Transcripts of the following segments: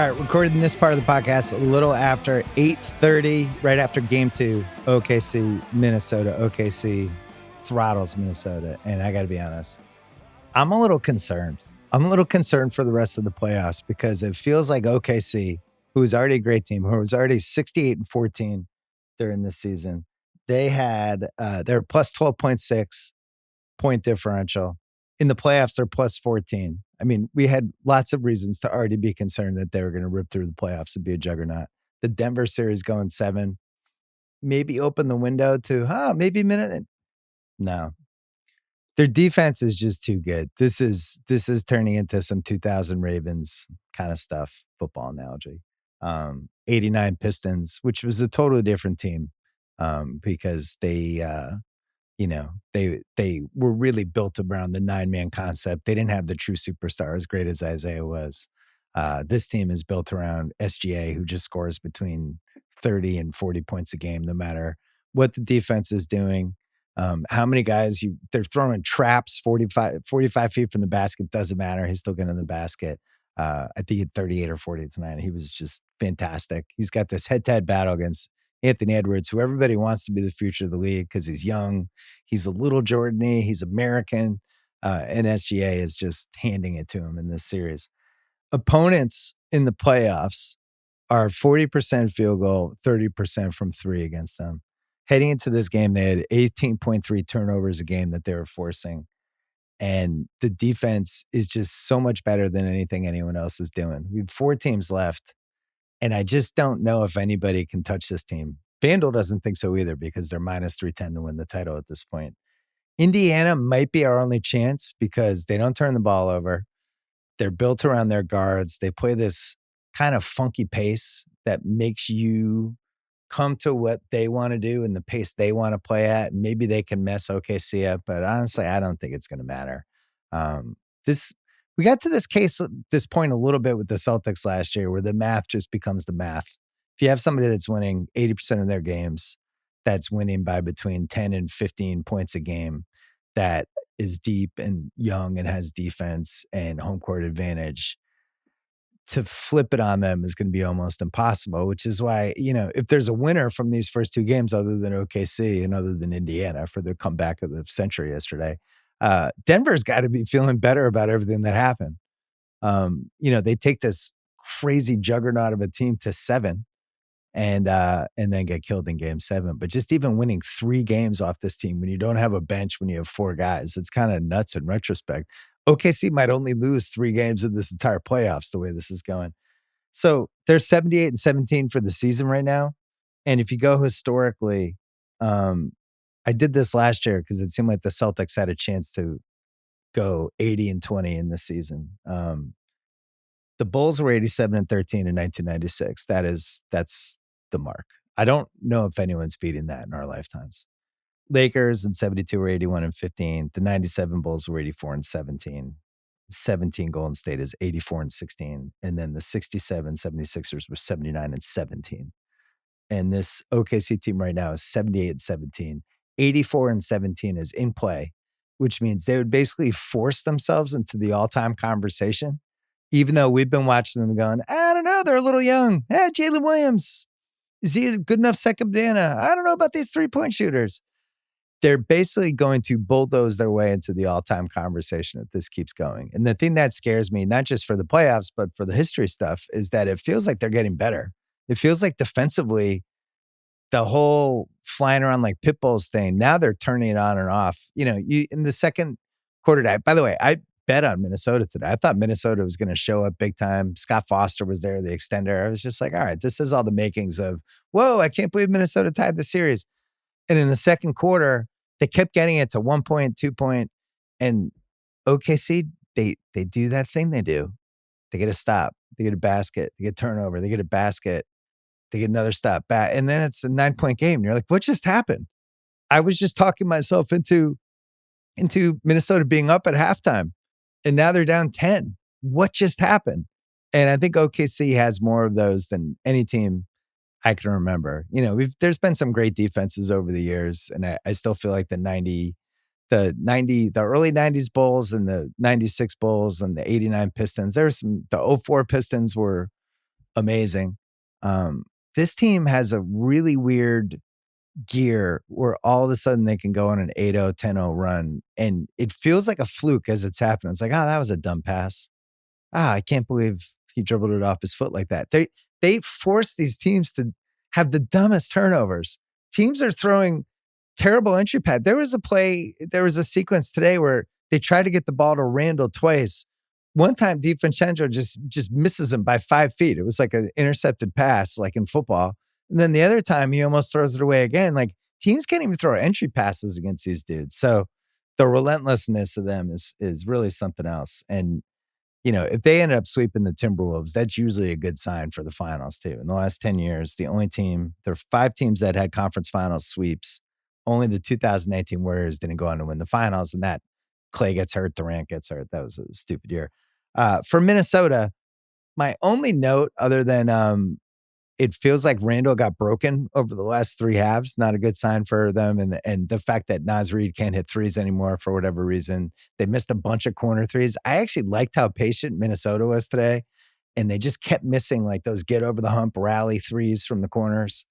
All right, recording this part of the podcast a little after 8:30, right after Game 2, OKC, Minnesota. OKC throttles Minnesota, and I got to be honest, I'm a little concerned. I'm a little concerned for the rest of the playoffs because it feels like OKC, who is already a great team, who was already 68-14 during this season, they're plus 12.6 point differential. In the playoffs, they're plus 14. I mean, we had lots of reasons to already be concerned that they were going to rip through the playoffs and be a juggernaut. The Denver series going 7, maybe open the window to, maybe minute. No, their defense is just too good. This is turning into some 2000 Ravens kind of stuff, football analogy. 89 Pistons, which was a totally different team because they were really built around the 9-man concept. They didn't have the true superstar as great as Isaiah was. This team is built around SGA, who just scores between 30 and 40 points a game, no matter what the defense is doing. How many guys they're throwing traps 45 feet from the basket. Doesn't matter. He's still getting in the basket. I think he had 38 or 40 tonight. He was just fantastic. He's got this head-to-head battle against Anthony Edwards, who everybody wants to be the future of the league because he's young. He's a little Jordan-y. He's American. And SGA is just handing it to him in this series. Opponents in the playoffs are 40% field goal, 30% from three against them. Heading into this game, they had 18.3 turnovers a game that they were forcing. And the defense is just so much better than anything anyone else is doing. We have 4 teams left. And I just don't know if anybody can touch this team. FanDuel doesn't think so either because they're minus 310 to win the title at this point. Indiana might be our only chance because they don't turn the ball over. They're built around their guards. They play this kind of funky pace that makes you come to what they want to do and the pace they want to play at. And maybe they can mess OKC up, but honestly, I don't think it's going to matter. We got to this point a little bit with the Celtics last year where the math just becomes the math. If you have somebody that's winning 80% of their games, that's winning by between 10 and 15 points a game, that is deep and young and has defense and home court advantage, to flip it on them is going to be almost impossible, which is why, if there's a winner from these first 2 games other than OKC and other than Indiana for the comeback of the century yesterday, Denver's got to be feeling better about everything that happened. They take this crazy juggernaut of a team to 7 and then get killed in game 7. But just even winning 3 games off this team when you don't have a bench, when you have 4 guys, it's kind of nuts in retrospect. OKC might only lose 3 games in this entire playoffs the way this is going. So they're 78-17 for the season right now. And if you go historically, I did this last year because it seemed like the Celtics had a chance to go 80-20 in this season. The Bulls were 87-13 in 1996. That's the mark. I don't know if anyone's beating that in our lifetimes. Lakers in 72 were 81-15. The 97 Bulls were 84-17. 17 Golden State is 84-16. And then the 67 76ers were 79-17. And this OKC team right now is 78-17. 84-17 is in play, which means they would basically force themselves into the all-time conversation, even though we've been watching them going, I don't know, they're a little young. Jalen Williams, is he a good enough second banana? I don't know about these three-point shooters. They're basically going to bulldoze their way into the all-time conversation if this keeps going. And the thing that scares me, not just for the playoffs, but for the history stuff, is that it feels like they're getting better. It feels like defensively, the whole flying around like pit bulls thing, now they're turning it on and off. In the second quarter, by the way, I bet on Minnesota today. I thought Minnesota was going to show up big time. Scott Foster was there, the extender. I was just like, all right, this is all the makings of, whoa, I can't believe Minnesota tied the series. And in the second quarter, they kept getting it to 1 point, 2 point. And OKC, they do that thing they do. They get a stop. They get a basket. They get turnover. They get a basket. They get another stop back. And then it's a 9-point game. And you're like, what just happened? I was just talking myself into Minnesota being up at halftime. And now they're down 10. What just happened? And I think OKC has more of those than any team I can remember. There's been some great defenses over the years, and I still feel like the early 90s Bulls and the 96 Bulls and the 89 Pistons. The 04 Pistons were amazing. Um, this team has a really weird gear where all of a sudden they can go on an 8-0, 10-0 run, and it feels like a fluke as it's happening. It's like, oh, that was a dumb pass. I can't believe he dribbled it off his foot like that. They force these teams to have the dumbest turnovers. Teams are throwing terrible entry pad. There was a sequence today where they tried to get the ball to Randall twice. One time, DiVincenzo just misses him by 5 feet. It was like an intercepted pass, like in football. And then the other time, he almost throws it away again. Like teams can't even throw entry passes against these dudes. So the relentlessness of them is really something else. And if they end up sweeping the Timberwolves, that's usually a good sign for the finals too. In the last 10 years, there are 5 teams that had conference finals sweeps. Only the 2018 Warriors didn't go on to win the finals, and that Clay gets hurt, Durant gets hurt. That was a stupid year. For Minnesota, my only note other than it feels like Randall got broken over the last 3 halves. Not a good sign for them. And the fact that Naz Reid can't hit threes anymore for whatever reason. They missed a bunch of corner threes. I actually liked how patient Minnesota was today. And they just kept missing like those get over the hump rally threes from the corners.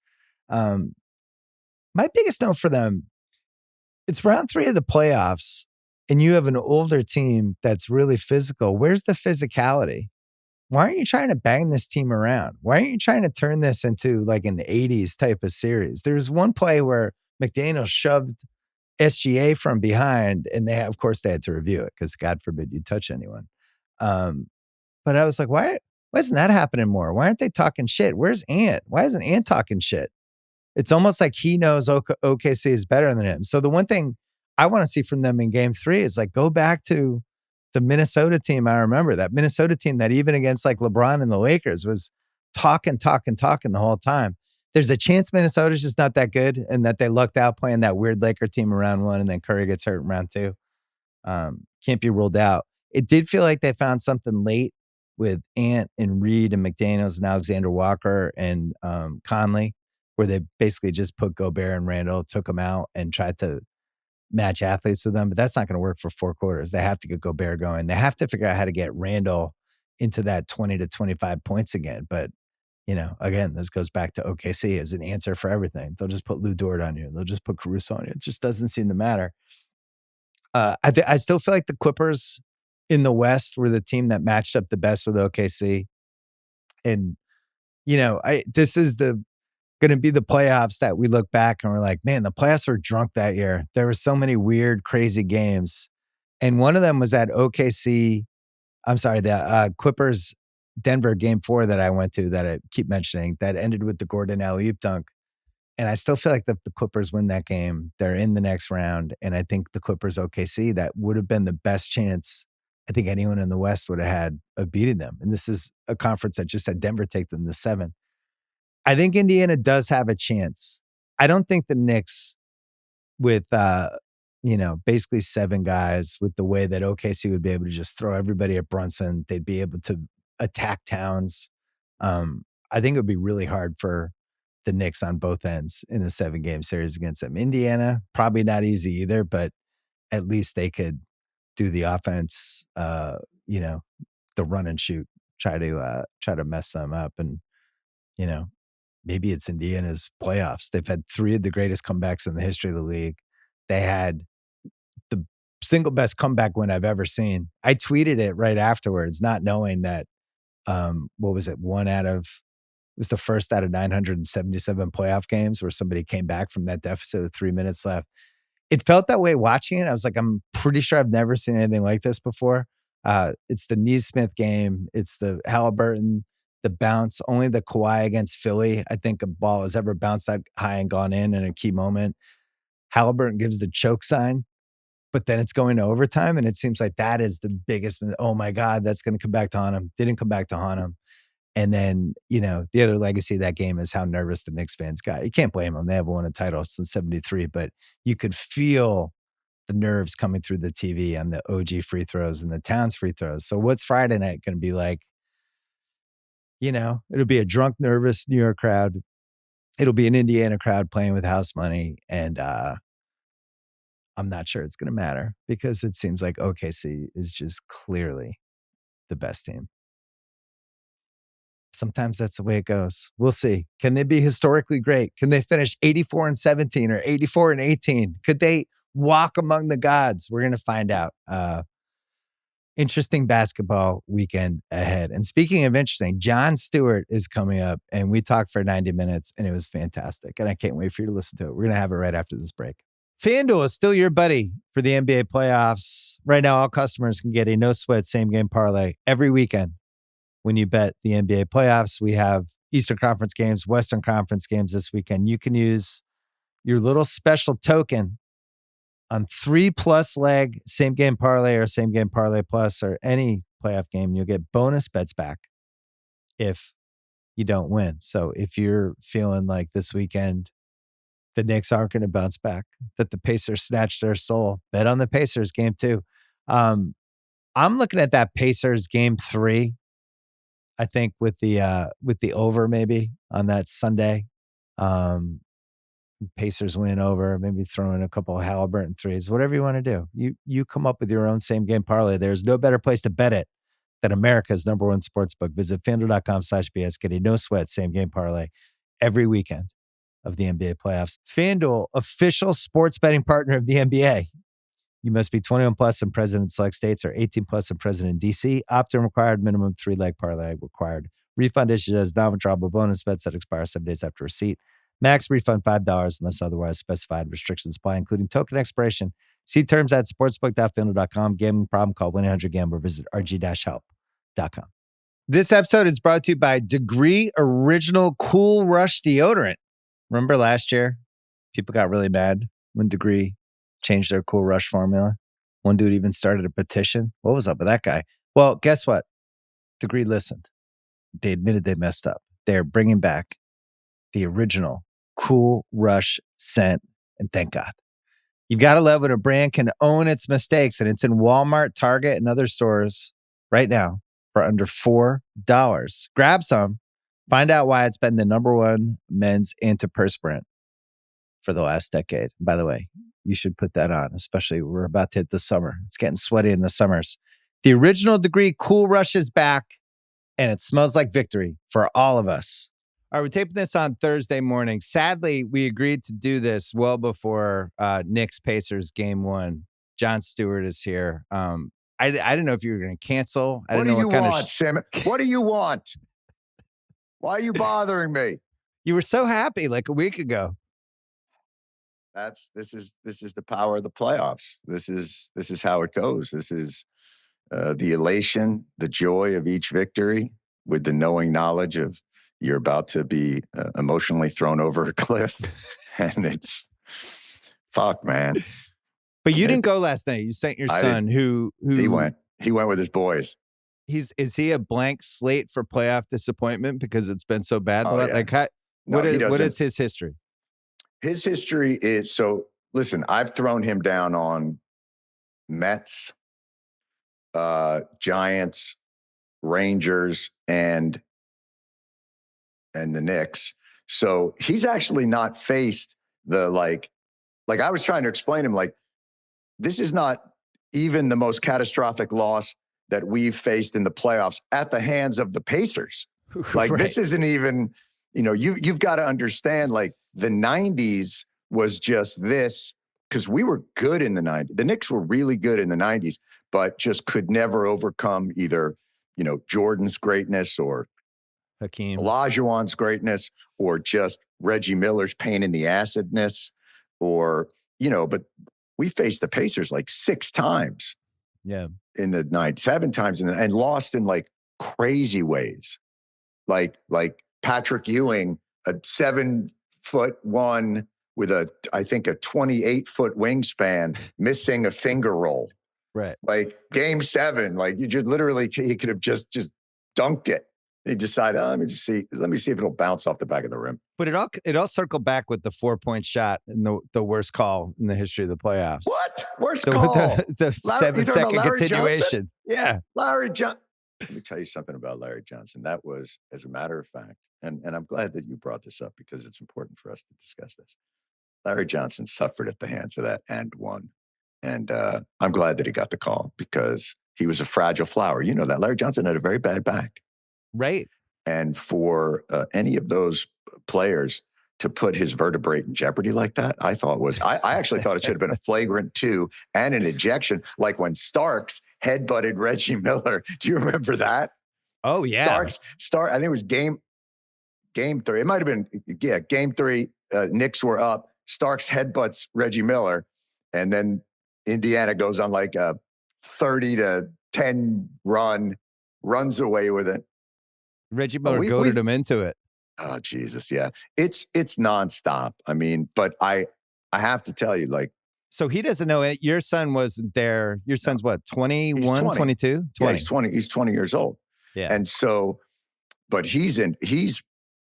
My biggest note for them, it's round 3 of the playoffs, and you have an older team that's really physical. Where's the physicality? Why aren't you trying to bang this team around? Why aren't you trying to turn this into like an 80s type of series? There's one play where McDaniel shoved SGA from behind, and of course, they had to review it because God forbid you touch anyone. But I was like, why isn't that happening more? Why aren't they talking shit? Where's Ant? Why isn't Ant talking shit? It's almost like he knows OKC is better than him. So the one thing I want to see from them in game 3 is like go back to the Minnesota team. I remember that Minnesota team that even against like LeBron and the Lakers was talking the whole time. There's a chance Minnesota's just not that good and that they lucked out playing that weird Laker team in round 1 and then Curry gets hurt in round 2. Can't be ruled out. It did feel like they found something late with Ant and Reed and McDaniels and Alexander Walker and Conley, where they basically just put Gobert and Randall, took them out and tried to match athletes with them, but that's not going to work for 4 quarters. They have to get Gobert going. They have to figure out how to get Randall into that 20 to 25 points again. But, again, this goes back to OKC as an answer for everything. They'll just put Lou Dort on you. They'll just put Caruso on you. It just doesn't seem to matter. I still feel like the Clippers in the West were the team that matched up the best with OKC. And, this is going to be the playoffs that we look back and we're like, man, the playoffs were drunk that year. There were so many weird, crazy games. And one of them was that the Clippers Denver game 4 that I went to that I keep mentioning that ended with the Gordon alley-oop dunk. And I still feel like the Clippers win that game. They're in the next round. And I think the Clippers OKC, that would have been the best chance I think anyone in the West would have had of beating them. And this is a conference that just had Denver take them to 7. I think Indiana does have a chance. I don't think the Knicks with, basically 7 guys with the way that OKC would be able to just throw everybody at Brunson. They'd be able to attack Towns. I think it would be really hard for the Knicks on both ends in a 7-game series against them. Indiana, probably not easy either, but at least they could do the offense, the run and shoot, try to mess them up. And, maybe it's Indiana's playoffs. They've had 3 of the greatest comebacks in the history of the league. They had the single best comeback win I've ever seen. I tweeted it right afterwards, not knowing that, what was it? It was the first out of 977 playoff games where somebody came back from that deficit with 3 minutes left. It felt that way watching it. I was like, I'm pretty sure I've never seen anything like this before. It's the Neesmith game. It's the Halliburton, the bounce. Only the Kawhi against Philly, I think a ball has ever bounced that high and gone in a key moment. Halliburton gives the choke sign, but then it's going to overtime, and it seems like that is the biggest. Oh my God, that's going to come back to haunt him. Didn't come back to haunt him. And then, the other legacy of that game is how nervous the Knicks fans got. You can't blame them. They haven't won a title since 73, but you could feel the nerves coming through the TV on the OG free throws and the Towns free throws. So what's Friday night going to be like? It'll be a drunk, nervous New York crowd. It'll be an Indiana crowd playing with house money. And I'm not sure it's going to matter because it seems like OKC is just clearly the best team. Sometimes that's the way it goes. We'll see. Can they be historically great? Can they finish 84-17 or 84-18? Could they walk among the gods? We're going to find out. Interesting basketball weekend ahead. And speaking of interesting, Jon Stewart is coming up, and we talked for 90 minutes, and it was fantastic. And I can't wait for you to listen to it. We're going to have it right after this break. FanDuel is still your buddy for the NBA playoffs. Right now, all customers can get a no-sweat same-game parlay every weekend. When you bet the NBA playoffs, we have Eastern Conference games, Western Conference games this weekend. You can use your little special token on 3+ leg same game parlay or same game parlay plus or any playoff game. You'll get bonus bets back if you don't win. So if you're feeling like this weekend the Knicks aren't going to bounce back, that the Pacers snatched their soul, bet on the Pacers game 2. I'm looking at that Pacers game 3. I think with the over maybe on that Sunday. Pacers win over, maybe throw in a couple of Halliburton threes, whatever you want to do. You come up with your own same game parlay. There's no better place to bet it than America's #1 sportsbook. Visit FanDuel.com/BS. Get a no sweat same game parlay every weekend of the NBA playoffs. FanDuel, official sports betting partner of the NBA. You must be 21 plus and present in select states or 18 plus and present in DC. Opt-in required, minimum 3-leg parlay required. Refund issued as non-withdrawable bonus bets that expire 7 days after receipt. Max refund $5 unless otherwise specified. Restrictions apply, including token expiration. See terms at sportsbook.fanduel.com. Gambling problem? Call 1-800-GAMBLER. Visit rg-help.com. This episode is brought to you by Degree Original Cool Rush Deodorant. Remember last year, people got really mad when Degree changed their Cool Rush formula. One dude even started a petition. What was up with that guy? Well, guess what? Degree listened. They admitted they messed up. They're bringing back the original Cool Rush scent, and thank God. You've got to love when a brand can own its mistakes, and it's in Walmart, Target, and other stores right now for under $4. Grab some. Find out why it's been the #1 men's antiperspirant for the last decade. By the way, you should put that on, especially we're about to hit the summer. It's getting sweaty in the summers. The original Degree Cool Rush is back, and it smells like victory for all of us. All right, we're taping this on Thursday morning. Sadly, we agreed to do this well before Knicks Pacers game 1. Jon Stewart is here. I didn't know if you were going to cancel. I didn't know what kind of Simmons? What do you want? Why are you bothering me? You were so happy like a week ago. This is the power of the playoffs. This is how it goes. This is the elation, the joy of each victory, with the knowing knowledge of you're about to be emotionally thrown over a cliff, and it's fuck, man. But you didn't go last night. You sent your son, who he went with his boys. Is he a blank slate for playoff disappointment because it's been so bad? Oh, yeah. What is his history? His history is, so listen, I've thrown him down on Mets, Giants, Rangers, and the Knicks. So he's actually not faced the like I was trying to explain to him, like, this is not even the most catastrophic loss that we've faced in the playoffs at the hands of the Pacers. Like, right. This isn't even, you've got to understand, like, the 90s was just this, because we were good in the 90s. The Knicks were really good in the 90s, but just could never overcome either, Jordan's greatness or Hakeem Olajuwon's greatness, or just Reggie Miller's pain in the acidness, or, but we faced the Pacers like 6 times. Yeah. In the night, 7 times and lost in like crazy ways. Like Patrick Ewing, a 7'1" with I think a 28-foot wingspan, missing a finger roll. Right. Like game 7, like you just literally, he could have just dunked it. He decided, let me see if it'll bounce off the back of the rim. But it all circled back with the 4-point shot and the worst call in the history of the playoffs. What? Worst call? The 7-second continuation. Johnson? Yeah. Larry Johnson. Let me tell you something about Larry Johnson. That was, as a matter of fact, and I'm glad that you brought this up because it's important for us to discuss this. Larry Johnson suffered at the hands of that and won. And I'm glad that he got the call because he was a fragile flower. You know that. Larry Johnson had a very bad back. Right. And for any of those players to put his vertebrae in jeopardy like that, I actually thought it should have been a flagrant 2 and an ejection, like when Starks headbutted Reggie Miller. Do you remember that? Oh, yeah. I think it was game 3. It might have been, game 3. Knicks were up. Starks headbutts Reggie Miller. And then Indiana goes on like a 30-10 run, runs away with it. Reggie Miller goaded him into it. Oh, Jesus. Yeah. It's nonstop. I mean, but I have to tell you, like. So he doesn't know it. Your son wasn't there. Your son's what, 21, 22? 20. Yeah, he's 20 years old. Yeah. And so, but he's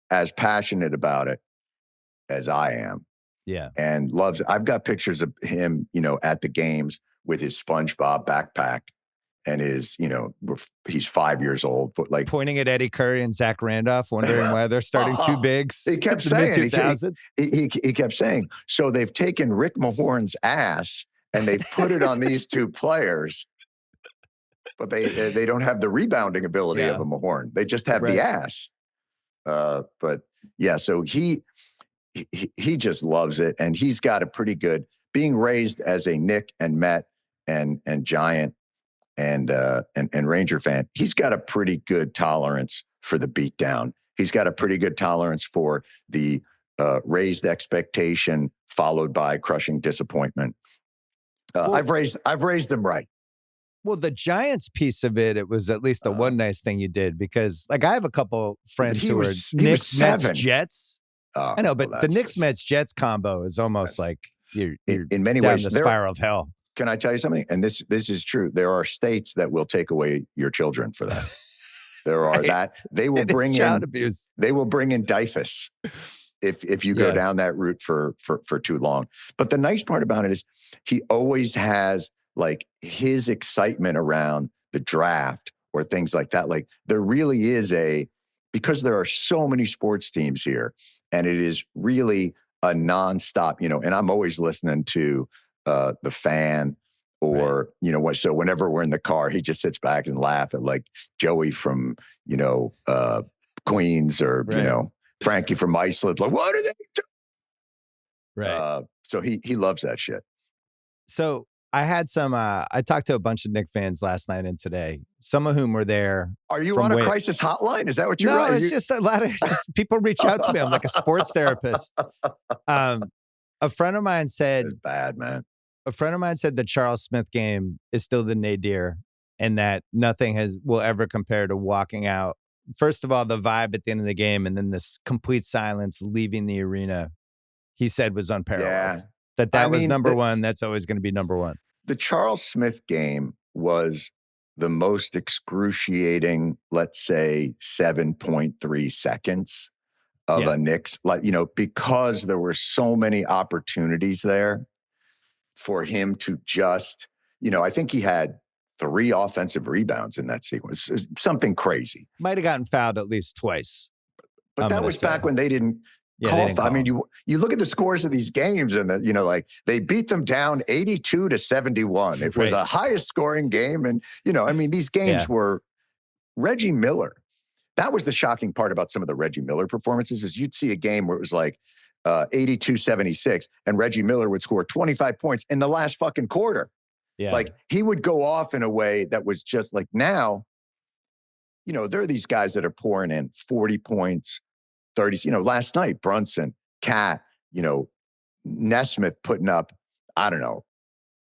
as passionate about it as I am. Yeah. And loves it. I've got pictures of him, at the games with his SpongeBob backpack and he's 5 years old, but like pointing at Eddie Curry and Zach Randolph, wondering why they're starting two bigs. He kept saying, he kept saying, so they've taken Rick Mahorn's ass and they've put it on these two players, but they don't have the rebounding ability of a Mahorn. They just have the ass. But yeah, so he just loves it, and he's got a pretty good, being raised as a Knick and Met and Giant and Ranger fan. He's got a pretty good tolerance for the beatdown. He's got a pretty good tolerance for the raised expectation followed by crushing disappointment. I've raised him right. Well, the Giants piece of it was at least the one nice thing you did, because like I have a couple friends who are Knicks, Mets, Jets. I know, but the Knicks, Mets, Jets combo is almost like you're in many down ways the spiral of hell. Can I tell you something? And this is true. There are states that will take away your children for that. There are that they will bring in child abuse. They will bring in DIFUS if you go down that route for too long. But the nice part about it is he always has like his excitement around the draft or things like that. Like there really is because there are so many sports teams here, and it is really a nonstop, and I'm always listening to the fan or, so whenever we're in the car, he just sits back and laugh at like Joey from, Queens or, Frankie from Iceland. Like, what are they doing? Right. So he loves that shit. So I had I talked to a bunch of Knicks fans last night and today, some of whom were there. Are you on a crisis hotline? Is that what you're No, it's just a lot of people reach out to me. I'm like a sports therapist. A friend of mine said, "It's bad, man." A friend of mine said the Charles Smith game is still the nadir, and that nothing will ever compare to walking out. First of all, the vibe at the end of the game, and then this complete silence leaving the arena, he said was unparalleled. Yeah. That was number one. That's always going to be number one. The Charles Smith game was the most excruciating, let's say 7.3 seconds of a Knicks, because there were so many opportunities there for him to just, I think he had 3 offensive rebounds in that sequence. Something crazy. Might have gotten fouled at least twice. But that was back when they didn't call. I mean, you look at the scores of these games, and they beat them down 82-71. It was a highest scoring game, and these games were Reggie Miller. That was the shocking part about some of the Reggie Miller performances is you'd see a game where it was like 82-76, and Reggie Miller would score 25 points in the last fucking quarter. Yeah. Like he would go off in a way that was just like now, there are these guys that are pouring in 40 points, 30s, last night, Brunson, Cat, Nesmith putting up, I don't know,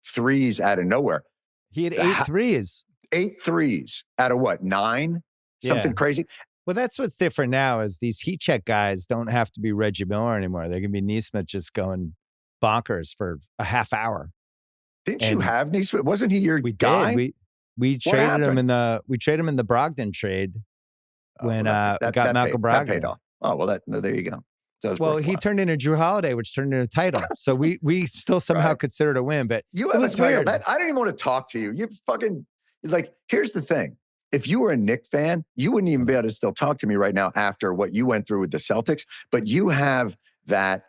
threes out of nowhere. He had 8 threes. 8 threes out of what, 9? Something crazy. Well, that's what's different now is these heat check guys don't have to be Reggie Miller anymore. They can be Nesmith just going bonkers for a half hour. Didn't you have Nesmith? Wasn't he your guy? We traded him in the Brogdon trade when got Malcolm Brogdon. That paid off. Oh, well, there you go. So he turned into Drew Holiday, which turned into a title. So we still somehow considered a win, but it was weird. I didn't even want to talk to you. You fucking here's the thing. If you were a Knicks fan, you wouldn't even be able to still talk to me right now after what you went through with the Celtics. But you have that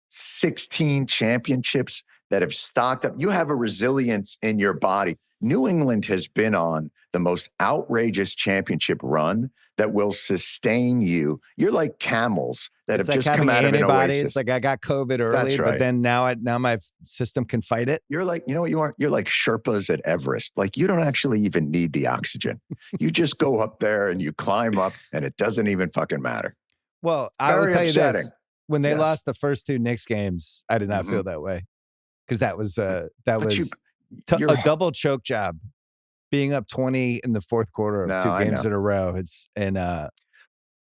16 championships that have stocked up. You have a resilience in your body. New England has been on the most outrageous championship run that will sustain you. You're like camels that It's have like just come having out of an antibodies. oasis. Like I got COVID early, That's right. but then now my system can fight it. You're like, you know what you are? You're like Sherpas at Everest. Like you don't actually even need the oxygen. You just go up there and you climb up and it doesn't even fucking matter. Well, I will Very tell you upsetting. this. When they Yes. lost the first 2 Knicks games, I did not feel that way. Because that was a double choke job. Being up 20 in the fourth quarter of 2 games in a row.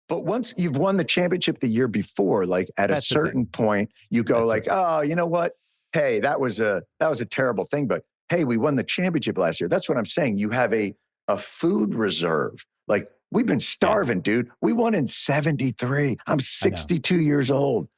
But once you've won the championship the year before, like at a certain point, you go oh, you know what? Hey, that was a terrible thing. But hey, we won the championship last year. That's what I'm saying. You have a food reserve. Like we've been starving, dude. We won in 73. I'm 62 years old.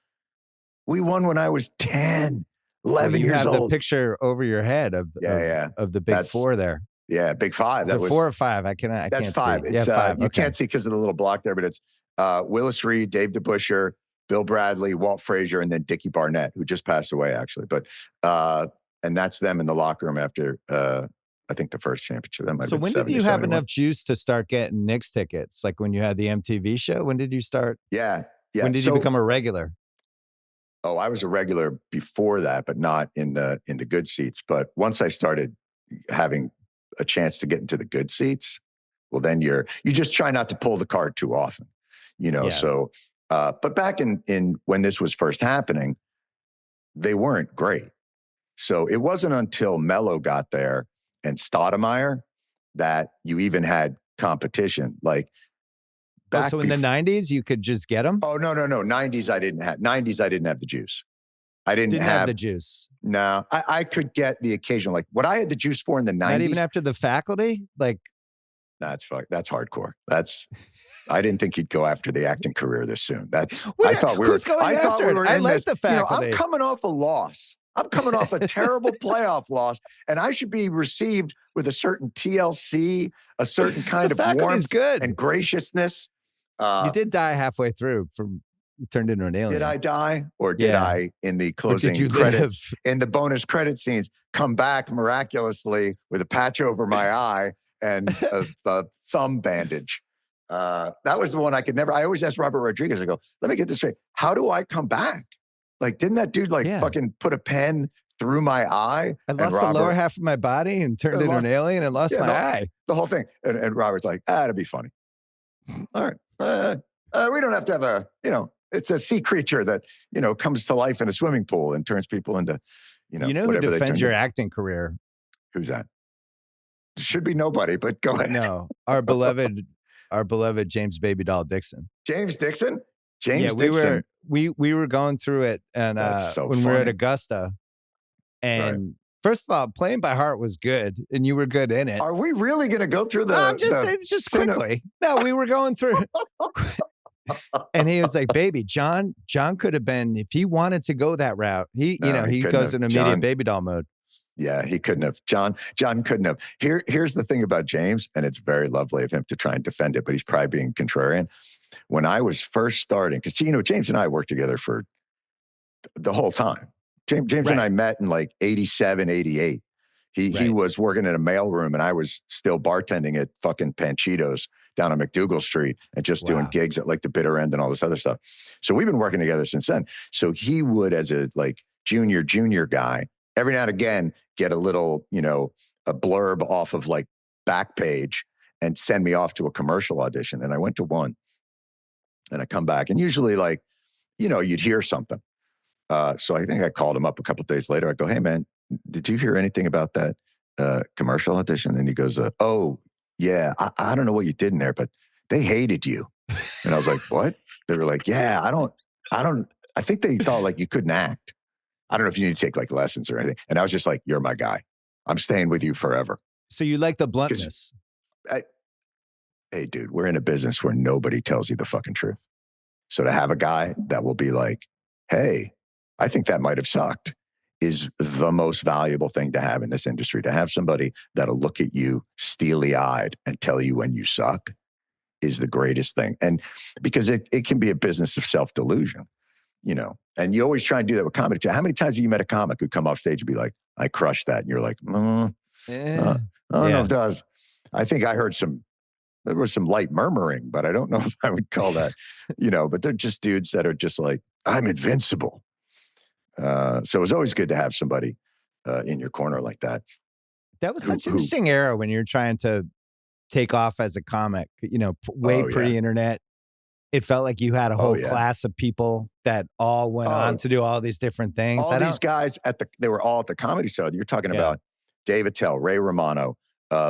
We won when I was 10, 11 years old. You have the picture over your head of the big four there. Yeah, big five. That was 4 or 5. I can't that's five. see. It's, 5. You can't see because of the little block there, but it's Willis Reed, Dave DeBusschere, Bill Bradley, Walt Frazier, and then Dickie Barnett, who just passed away, actually. But and that's them in the locker room after I think the first championship. That might so have been when 70, did you have 71. enough juice to start getting Knicks tickets? Like when you had the MTV show? When did you start? Yeah. When did you become a regular? Oh, I was a regular before that, but not in the good seats. But once I started having a chance to get into the good seats, well, then you just try not to pull the card too often, you know? Yeah. So, but back in when this was first happening, they weren't great. So it wasn't until Melo got there and Stoudemire that you even had competition. Like back so in the 90s, you could just get them? Oh, no. 90s, I didn't have the juice. I didn't have the juice. No, I could get the occasional. Like what I had the juice for in the 90s. Not even after the faculty? Like that's hardcore. I didn't think he'd go after the acting career this soon. Who's going after it? I like the faculty. I'm coming off a loss. I'm coming off a terrible playoff loss, and I should be received with a certain TLC, a certain kind of warmth and graciousness. You did die halfway through you turned into an alien. Did I die? Or did I, in the closing credits, in the bonus credit scenes, come back miraculously with a patch over my eye and a thumb bandage? That was the one I always ask Robert Rodriguez, I go, let me get this straight. How do I come back? Like, didn't that dude fucking put a pen through my eye? I lost the lower half of my body and turned into an alien and lost my eye. The whole thing. And Robert's like, it'd be funny. All right. We don't have to have it's a sea creature that, comes to life in a swimming pool and turns people into, who defends your acting career? Who's that? Should be nobody, but go ahead. No, our beloved James Baby Doll Dixon. James Dixon? Dixon. We were going through it and when we were at Augusta. And first of all, Playing by Heart was good and you were good in it. Are we really going to go through I'm just saying, just quickly. No, we were going through and he was like, baby, John could have been, if he wanted to go that route, he goes in immediate baby doll mode. Yeah, he couldn't have. John couldn't have. Here's the thing about James, and it's very lovely of him to try and defend it, but he's probably being contrarian. When I was first starting, because James and I worked together for the whole time. James and I met in like 87, 88. He was working in a mailroom and I was still bartending at fucking Panchitos down on McDougal Street and just doing gigs at like the Bitter End and all this other stuff. So we've been working together since then. So he would, as a like junior guy, every now and again, get a little, a blurb off of like Backpage and send me off to a commercial audition. And I went to one and I come back and usually like, you'd hear something. So I think I called him up a couple of days later. I go, hey man, did you hear anything about that commercial audition? And he goes, oh yeah, I don't know what you did in there, but they hated you. And I was like, what? They were like, yeah, I think they thought like you couldn't act. I don't know if you need to take like lessons or anything. And I was just like, you're my guy. I'm staying with you forever. So you like the bluntness. Hey dude, we're in a business where nobody tells you the fucking truth. So to have a guy that will be like, hey, I think that might have sucked is the most valuable thing to have in this industry. To have somebody that'll look at you steely-eyed and tell you when you suck is the greatest thing. And because it can be a business of self-delusion. and you always try and do that with comedy too. How many times have you met a comic who come off stage and be like, I crushed that? And you're like, I don't know if it does. I think I heard there was some light murmuring, but I don't know if I would call that, but they're just dudes that are just like, I'm invincible. So it was always good to have somebody in your corner like that. That was such an interesting era when you're trying to take off as a comic, pre-internet. It felt like you had a whole class of people that all went on to do all these different things. All these guys they were all at the Comedy Show. You're talking about Dave Attell, Ray Romano,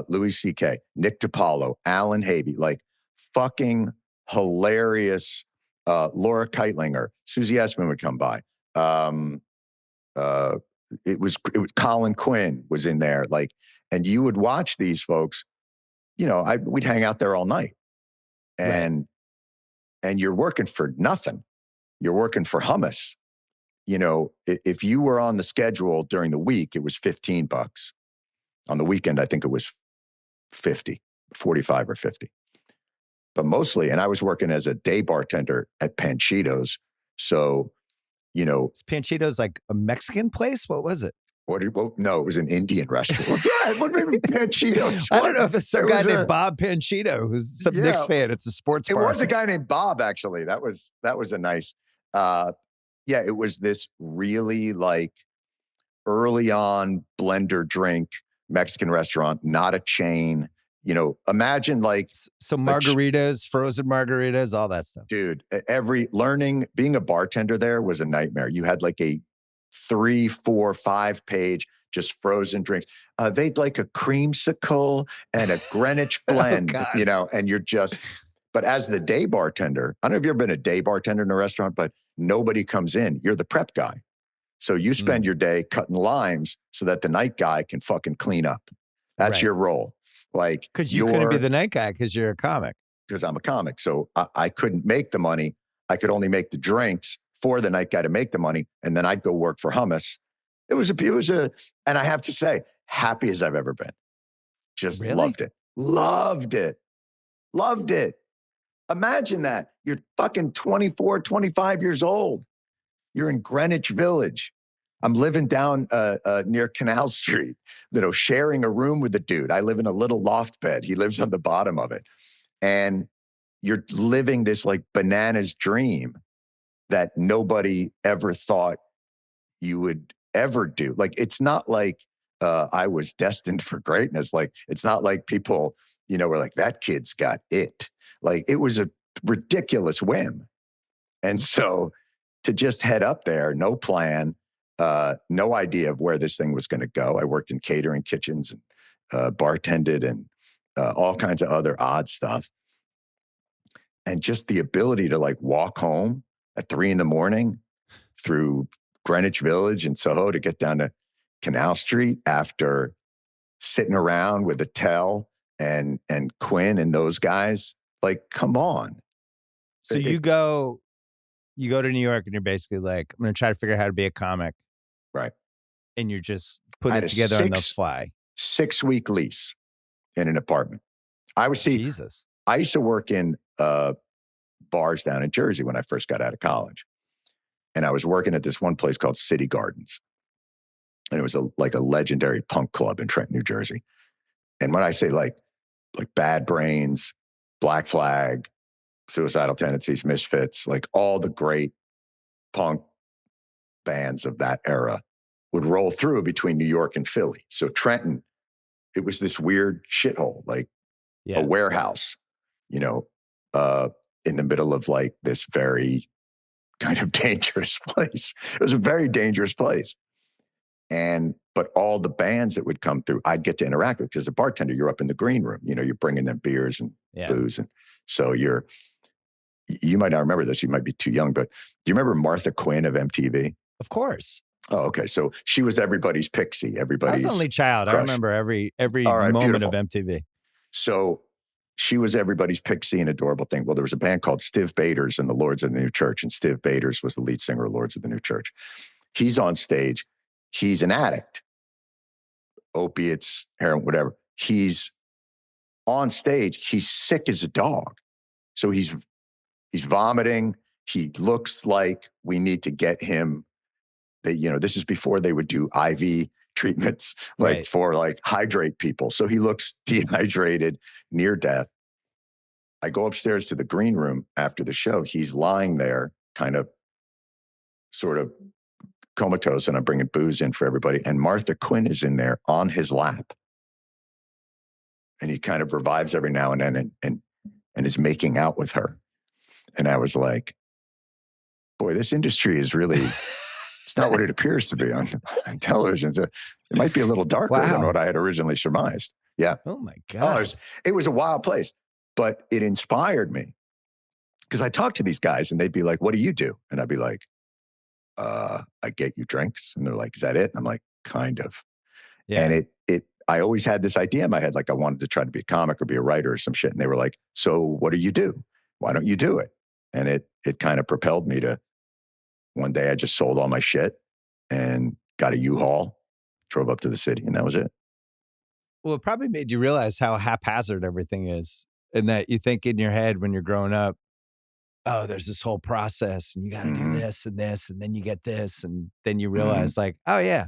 Louis C.K., Nick DiPaolo, Alan Havey, like fucking hilarious. Laura Keitlinger, Susie Essman would come by. It was Colin Quinn was in there, like, and you would watch these folks. We'd hang out there all night, and you're working for nothing. You're working for hummus. If you were on the schedule during the week, it was $15. On the weekend, I think it was 45 or 50. But mostly, and I was working as a day bartender at Panchitos. So, Is Panchitos like a Mexican place? What was it? No, it was an Indian restaurant. What maybe Panchitos? I don't know if it's some guy named Bob Panchito who's some Knicks fan. It's a sports bar. It was a guy named Bob, actually. That was a nice, it was this really like early on blender drink Mexican restaurant, not a chain. Imagine like some margaritas, frozen margaritas, all that stuff. Dude, being a bartender there was a nightmare. You had like a 3, 4, 5 page just frozen drinks. They'd like a creamsicle and a Greenwich blend, and you're just, but as the day bartender, I don't know if you've ever been a day bartender in a restaurant, but nobody comes in. You're the prep guy. So you spend your day cutting limes so that the night guy can fucking clean up. That's your role. Like, because you couldn't be the night guy because you're a comic. Because I'm a comic. So I couldn't make the money. I could only make the drinks for the night guy to make the money. And then I'd go work for hummus. It was and I have to say, happy as I've ever been. Just loved it. Loved it. Loved it. Imagine that. You're fucking 24, 25 years old. You're in Greenwich Village. I'm living down near Canal Street, sharing a room with a dude. I live in a little loft bed. He lives on the bottom of it. And you're living this like bananas dream that nobody ever thought you would ever do. Like, it's not like I was destined for greatness. Like, it's not like people, were like, that kid's got it. Like, it was a ridiculous whim. And so to just head up there, no plan, no idea of where this thing was going to go. I worked in catering kitchens and bartended and all kinds of other odd stuff. And just the ability to like walk home at 3 a.m. through Greenwich Village and Soho to get down to Canal Street after sitting around with Attell and Quinn and those guys. Like, come on. So you go to New York and you're basically like, I'm going to try to figure out how to be a comic. Right. And you're just putting it together on the fly. 6-week lease in an apartment. Jesus. I used to work in bars down in Jersey when I first got out of college. And I was working at this one place called City Gardens. And it was like a legendary punk club in Trenton, New Jersey. And when I say like Bad Brains, Black Flag, Suicidal Tendencies, Misfits, like all the great punk bands of that era would roll through between New York and Philly. So Trenton, it was this weird shithole, like a warehouse, in the middle of like this very kind of dangerous place. It was a very dangerous place. But all the bands that would come through, I'd get to interact with. Because as a bartender, you're up in the green room, you're bringing them beers and booze. And so you might not remember this. You might be too young, but do you remember Martha Quinn of MTV? Of course. Oh, okay. So she was everybody's pixie. Everybody's I was only child. crush. I remember every right, moment beautiful. of MTV. So she was everybody's pixie and adorable thing. Well, there was a band called Stiv Bators and the Lords of the New Church, and Stiv Bators was the lead singer of Lords of the New Church. He's on stage. He's an addict, opiates, heroin, whatever. He's on stage. He's sick as a dog. So he's vomiting. he looks like we need to get him. This is before they would do IV treatments, like Right. for like hydrate people. So he looks dehydrated, near death. I go upstairs to the green room after the show. He's lying there, kind of sort of comatose, and I'm bringing booze in for everybody. And Martha Quinn is in there on his lap. And he kind of revives every now and then and is making out with her. And I was like, boy, this industry is really, it's not what it appears to be on television. It might be a little darker than what I had originally surmised. Yeah. Oh my God. It was a wild place, but it inspired me because I talked to these guys and they'd be like, what do you do? And I'd be like, I get you drinks. And they're like, is that it? And I'm like, kind of. Yeah. And I always had this idea in my head, like I wanted to try to be a comic or be a writer or some shit. And they were like, so what do you do? Why don't you do it? And it kind of propelled me to, one day I just sold all my shit and got a U-Haul, drove up to the city, and that was it. Well, it probably made you realize how haphazard everything is, and that you think in your head when you're growing up, oh, there's this whole process and you got to do this and this, and then you get this. And then you realize like, oh yeah,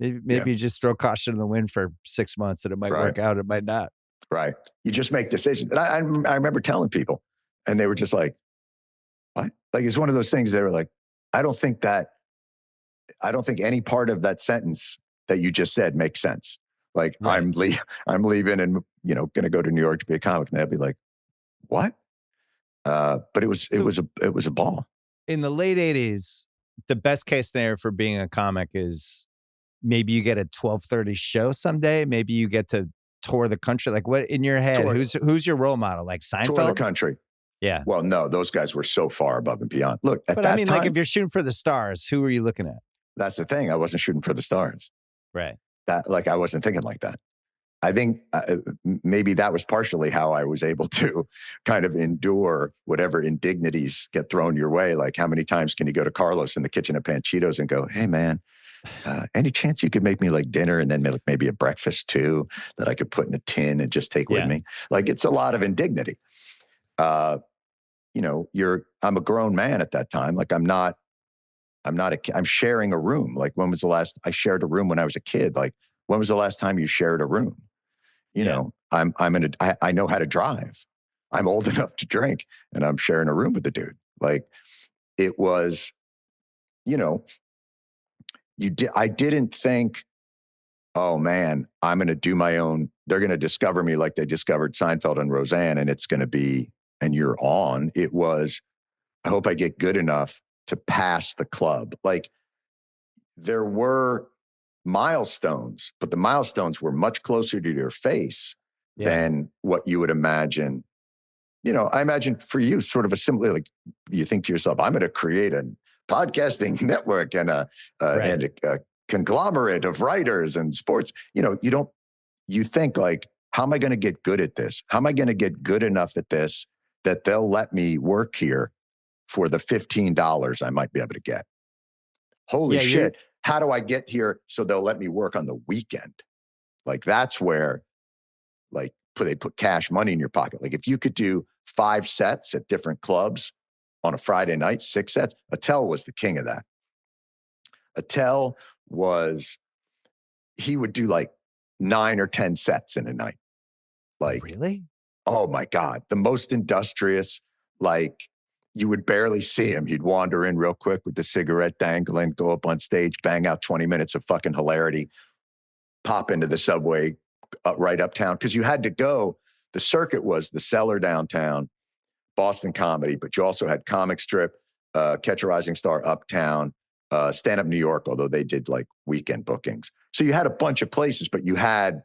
maybe you just throw caution in the wind for 6 months and it might work out. It might not. Right. You just make decisions. And I remember telling people and they were just like, what? Like, it's one of those things they were like, I don't think any part of that sentence that you just said makes sense. Like I'm leaving and, going to go to New York to be a comic. And they'd be like, what? But it was a ball. In the late 80s, the best case scenario for being a comic is maybe you get a 12:30 show someday. Maybe you get to tour the country. Like, what in your head? Who's your role model? Like Seinfeld? Tour the country. Yeah. Well, no, those guys were so far above and beyond. Look, but I mean, like if you're shooting for the stars, who are you looking at? That's the thing. I wasn't shooting for the stars. Right. I wasn't thinking like that. I think maybe that was partially how I was able to kind of endure whatever indignities get thrown your way. Like, how many times can you go to Carlos in the kitchen at Panchitos and go, hey, man, any chance you could make me like dinner and then maybe a breakfast too that I could put in a tin and just take with me? Like, it's a lot of indignity. I'm a grown man at that time. Like, I'm sharing a room. Like, when was the last I shared a room when I was a kid? Like, when was the last time you shared a room? I know how to drive. I'm old enough to drink and I'm sharing a room with the dude. Like, it was, I didn't think, oh man, I'm going to do my own. They're going to discover me like they discovered Seinfeld and Roseanne, and it's going to be, and you're on. It was, I hope I get good enough to pass the club. Like, there were milestones, but the milestones were much closer to your face than what you would imagine. I imagine for you sort of a similar, like, you think to yourself, I'm going to create a podcasting network and a conglomerate of writers and sports. You think like, how am I going to get good at this? How am I going to get good enough at this that they'll let me work here for the $15 I might be able to get? Holy shit. How do I get here so they'll let me work on the weekend? Like, that's where, like, they put cash money in your pocket. Like, if you could do 5 sets at different clubs on a Friday night, 6 sets, Attell was the king of that. Attell he would do like 9 or 10 sets in a night. Like, really? Oh my God. The most industrious, like, you would barely see him. He'd wander in real quick with the cigarette dangling, go up on stage, bang out 20 minutes of fucking hilarity, pop into the subway right uptown. Because you had to go, the circuit was the Cellar downtown, Boston Comedy, but you also had Comic Strip, Catch a Rising Star uptown, Stand Up New York, although they did like weekend bookings. So you had a bunch of places, but you had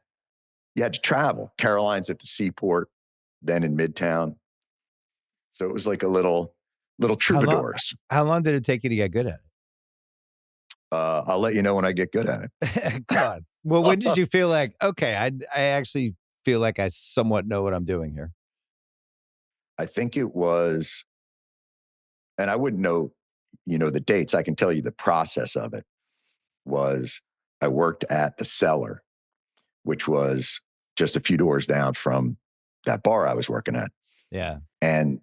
to travel. Caroline's at the Seaport, then in Midtown. So it was like a little troubadours. How long did it take you to get good at it? I'll let you know when I get good at it. God. Well, when did you feel like, okay, I actually feel like I somewhat know what I'm doing here? I think it was, and I wouldn't know, the dates. I can tell you the process of it was, I worked at the Cellar, which was just a few doors down from that bar I was working at. Yeah. And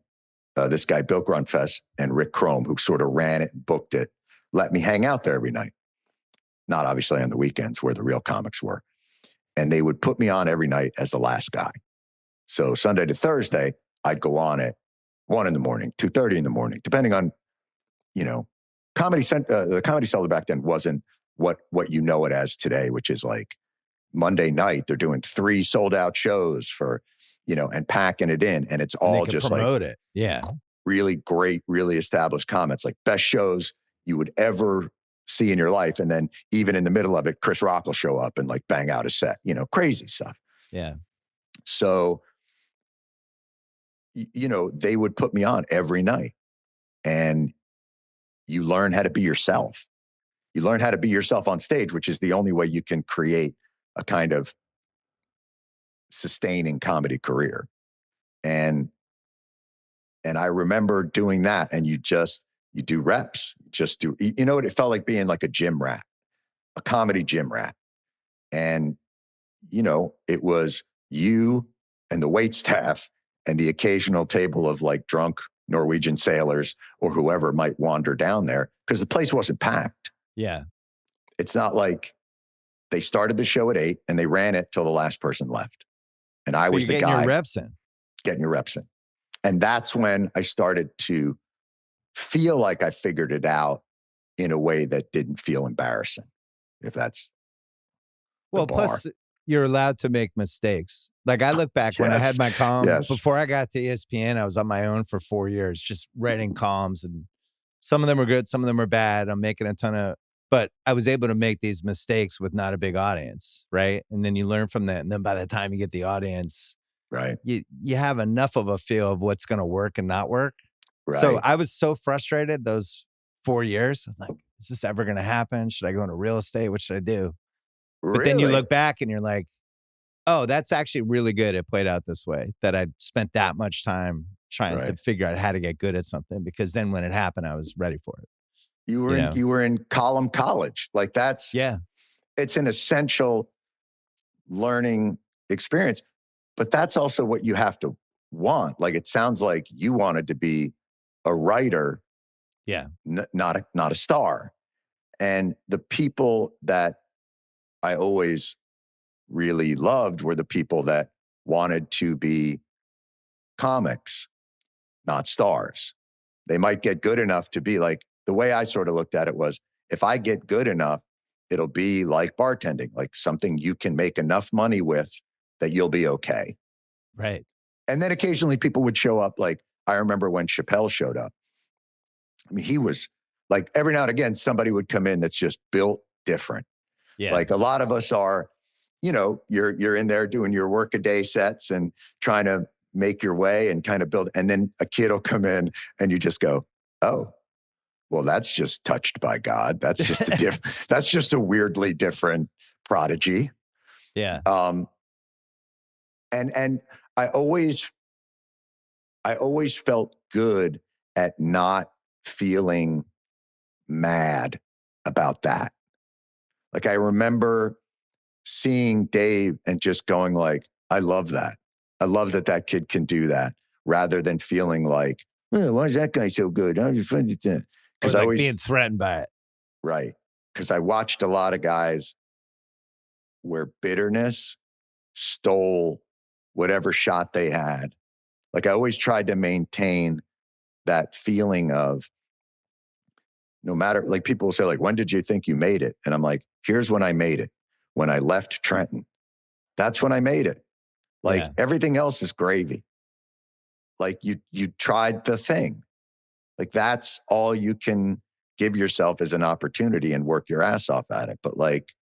this guy, Bill Grunfest, and Rick Chrome, who sort of ran it and booked it, let me hang out there every night. Not obviously on the weekends where the real comics were. And they would put me on every night as the last guy. So Sunday to Thursday, I'd go on at 1 a.m, 2:30 a.m, depending on, the Comedy Cellar back then wasn't what you know it as today, which is like Monday night, they're doing 3 sold out shows for, and packing it in. And it's all just promote it. Yeah. Really great, really established comics, like best shows you would ever see in your life. And then even in the middle of it, Chris Rock will show up and like bang out a set, crazy stuff. Yeah. So, they would put me on every night, and you learn how to be yourself. You learn how to be yourself on stage, which is the only way you can create a kind of sustaining comedy career. And I remember doing that, and you do reps, it felt like being like a gym rat, a comedy gym rat. And, it was you and the wait staff and the occasional table of like drunk Norwegian sailors or whoever might wander down there, because the place wasn't packed. Yeah. It's not like they started the show at 8 and they ran it till the last person left. And I was the guy getting your reps in. And that's when I started to feel like I figured it out in a way that didn't feel embarrassing, if that's the bar. Plus you're allowed to make mistakes. Like I look back when I had my column, before I got to ESPN, I was on my own for 4 years, just writing columns, and some of them were good, some of them were bad. I'm making a ton of, but I was able to make these mistakes with not a big audience, right? And then you learn from that. And then by the time you get the audience, right, you have enough of a feel of what's going to work and not work. Right. So I was so frustrated those 4 years. I'm like, is this ever going to happen? Should I go into real estate? What should I do? But then you look back and you're like, oh, that's actually really good. It played out this way, that I spent that much time trying to figure out how to get good at something, because then when it happened, I was ready for it. You were in column college. Like it's an essential learning experience, but that's also what you have to want. Like, it sounds like you wanted to be a writer, not a star. And the people that I always really loved were the people that wanted to be comics, not stars. They might get good enough to be like, the way I sort of looked at it was, if I get good enough, it'll be like bartending, like something you can make enough money with that you'll be okay. Right. And then occasionally people would show up. Like, I remember when Chappelle showed up. I mean, he was like, every now and again, somebody would come in that's just built different. Yeah. Like a lot of us are, you're in there doing your work-a-day sets and trying to make your way and kind of build. And then a kid will come in and you just go, oh, well, that's just touched by God. That's just that's just a weirdly different prodigy. Yeah. And I always felt good at not feeling mad about that. Like, I remember seeing Dave and just going like, I love that. I love that kid can do that, rather than feeling like, oh, why is that guy so good? Because I was being threatened by it. Right. Because I watched a lot of guys where bitterness stole whatever shot they had. Like, I always tried to maintain that feeling of, no matter, like, people will say, like, when did you think you made it? And I'm like, here's when I made it. When I left Trenton, that's when I made it. Like, everything else is gravy. Like, you tried the thing. Like, that's all you can give yourself as an opportunity, and work your ass off at it. But like,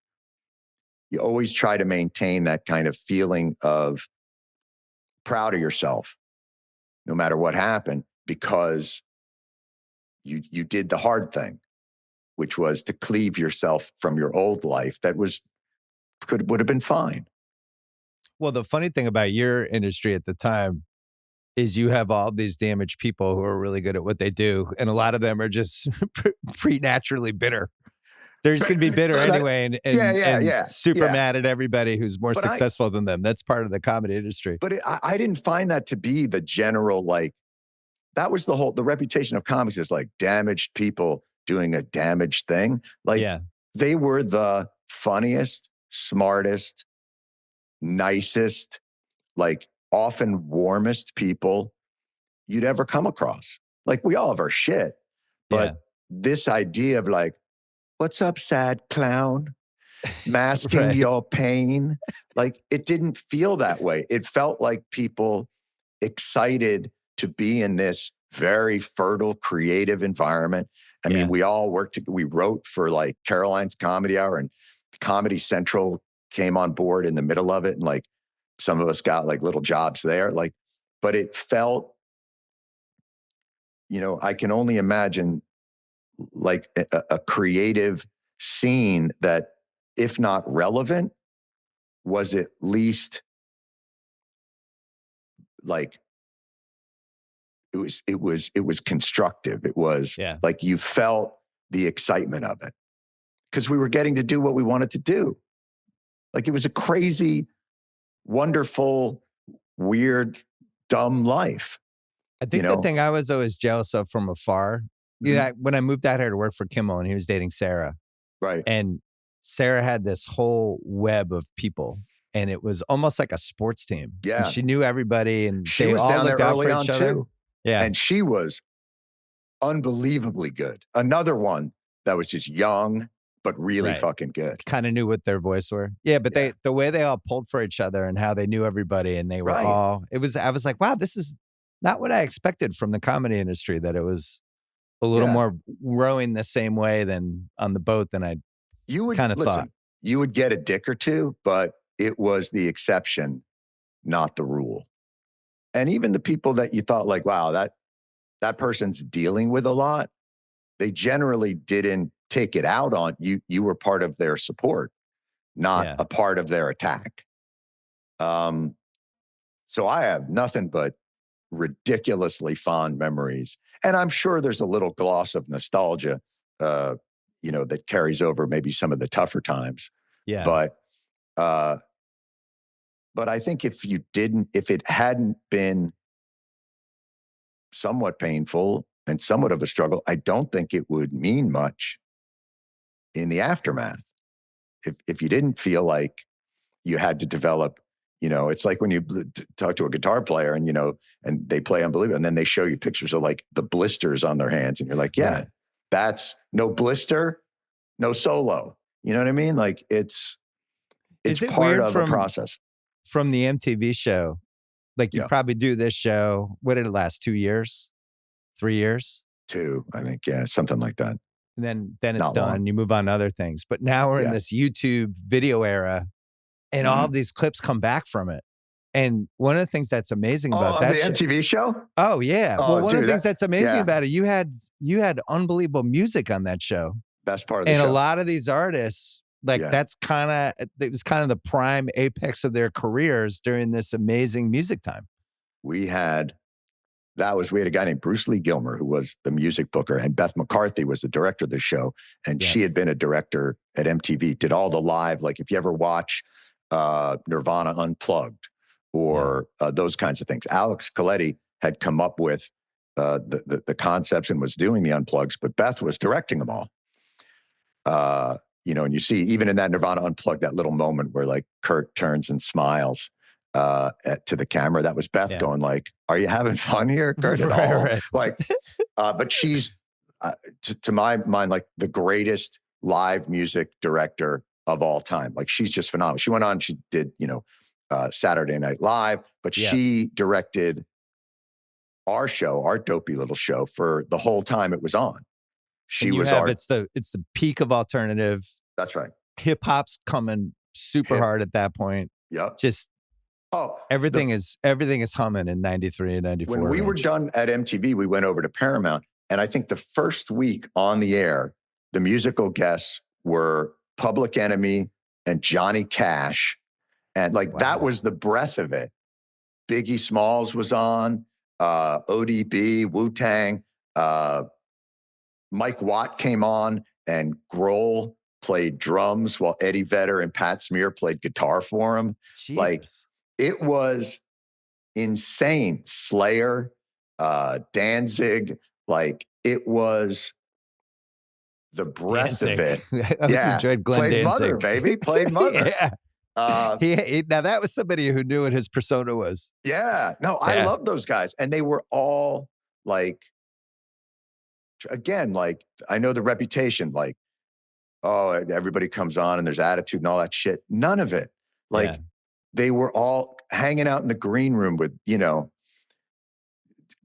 you always try to maintain that kind of feeling of proud of yourself, no matter what happened, because you did the hard thing, which was to cleave yourself from your old life that would have been fine. Well, the funny thing about your industry at the time is you have all these damaged people who are really good at what they do, and a lot of them are just preternaturally bitter. They're just going to be bitter anyway, and super mad at everybody who's more successful than them. That's part of the comedy industry. But I didn't find that to be the general, like, that was the reputation of comics is like damaged people doing a damaged thing. Like Yeah. they were the funniest, smartest, nicest, like often warmest people you'd ever come across. Like we all have our shit, Yeah. but this idea of like, what's up, sad clown? Masking Right. your pain. Like it didn't feel that way. It felt like people excited to be in this very fertile, creative environment. I mean, we all we wrote for like Caroline's Comedy Hour, and Comedy Central came on board in the middle of it. And like some of us got like little jobs there. Like, but it felt, I can only imagine like a creative scene that, if not relevant, was at least like it was constructive. It was like you felt the excitement of it because we were getting to do what we wanted to do. Like it was a crazy, wonderful, weird, dumb life. I think the thing I was always jealous of from afar, when I moved out here to work for Kimmel and he was dating Sarah. Right. And Sarah had this whole web of people, and it was almost like a sports team. Yeah. And she knew everybody, and she they was all down there looked out early for on each other. too. Yeah. And she was unbelievably good. Another one that was just young, but really fucking good. Kind of knew what their voice were. Yeah, but the way they all pulled for each other and how they knew everybody, and they were I was like, wow, this is not what I expected from the comedy industry, that it was a little more rowing the same way than on the boat than I kind of thought. You would get a dick or two, but it was the exception, not the rule. And even the people that you thought like, wow, that person's dealing with a lot, they generally didn't take it out on you. You were part of their support, not a part of their attack. So I have nothing but ridiculously fond memories. And I'm sure there's a little gloss of nostalgia, that carries over maybe some of the tougher times. Yeah. But I think if it hadn't been somewhat painful and somewhat of a struggle, I don't think it would mean much in the aftermath. If you didn't feel like you had to develop, it's like when you talk to a guitar player and, and they play unbelievable, and then they show you pictures of like the blisters on their hands. And you're like, that's no blister, no solo. You know what I mean? Like it's part of a process. From the MTV show, like you probably do this show, what did it last, 2 years, 3 years? 2, I think. Yeah. Something like that. And then it's Not done. long. You move on to other things. But now we're in this YouTube video era, and all these clips come back from it. And one of the things that's amazing about that the MTV show? Oh yeah. Well, one of the things that's amazing yeah. about it, you had unbelievable music on that show. Best part of the and show. A lot of these artists, like it was kind of the prime apex of their careers during this amazing music time. We had a guy named Bruce Lee Gilmer, who was the music booker, and Beth McCarthy was the director of the show. And she had been a director at MTV, did all the live, like if you ever watch Nirvana Unplugged or those kinds of things. Alex Coletti had come up with the concepts and was doing the unplugs, but Beth was directing them all. And you see, even in that Nirvana Unplugged, that little moment where like Kurt turns and smiles to the camera, that was Beth going like, are you having fun here, Kurt, at all? Right. Like, but she's, to my mind, like the greatest live music director of all time. Like she's just phenomenal. She went on, she did, Saturday Night Live, but she directed our show, our dopey little show, for the whole time it was on. It's the peak of alternative. That's right. Hip hop's coming super hard at that point. Yep. Just everything is humming in 93 and 94. When we were done at MTV, we went over to Paramount, and I think the first week on the air, the musical guests were Public Enemy and Johnny Cash. And that was the breadth of it. Biggie Smalls was on, ODB, Wu-Tang, Mike Watt came on, and Grohl played drums while Eddie Vedder and Pat Smear played guitar for him. Jesus. Like it was insane. Slayer, Danzig. Like, it was the breath of it. I always enjoyed Glenn Played Danzig. Mother, baby. Played Mother. Now that was somebody who knew what his persona was. Yeah. No, I love those guys. And they were all like, again, like, I know the reputation, like, oh, everybody comes on and there's attitude and all that shit. None of it. Like, they were all hanging out in the green room with,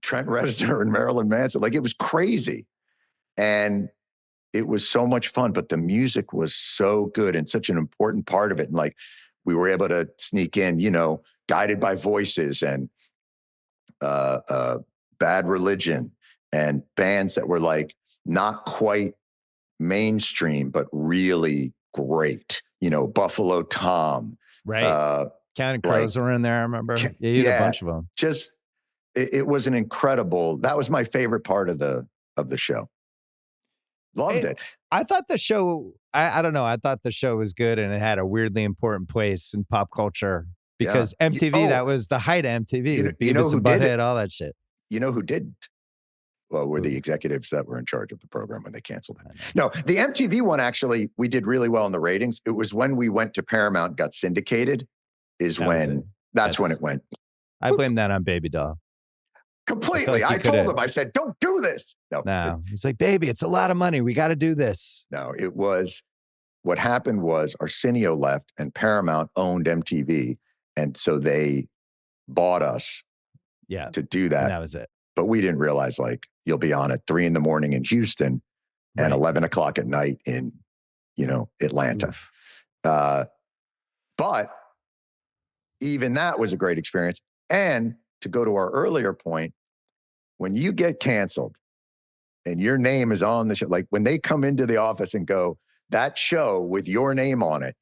Trent Reznor and Marilyn Manson. Like, it was crazy. And it was so much fun, but the music was so good and such an important part of it. And like, we were able to sneak in, Guided by Voices and Bad Religion and bands that were like not quite mainstream, but really great. Buffalo Tom. Right. Counting Crows were in there, I remember. You had a bunch of them. Just, it was an incredible, that was my favorite part of the show. Loved it. I thought the show, I don't know, I thought the show was good and it had a weirdly important place in pop culture because MTV, that was the height of MTV. Beavis and Butthead, all that shit. You know who didn't? Well, were the executives that were in charge of the program when they canceled it. No, the MTV one, actually, we did really well in the ratings. It was when we went to Paramount and got syndicated that's when it went. I blame that on Baby Doll. Completely. I told him, I said, don't do this. No. He's like, baby, it's a lot of money. We got to do this. No, it was, what happened was Arsenio left and Paramount owned MTV. And so they bought us to do that. And that was it. But we didn't realize, like, you'll be on at 3 a.m. in Houston and 11 o'clock at night in, Atlanta. But even that was a great experience. And to go to our earlier point, when you get canceled and your name is on the show, like when they come into the office and go, that show with your name on it,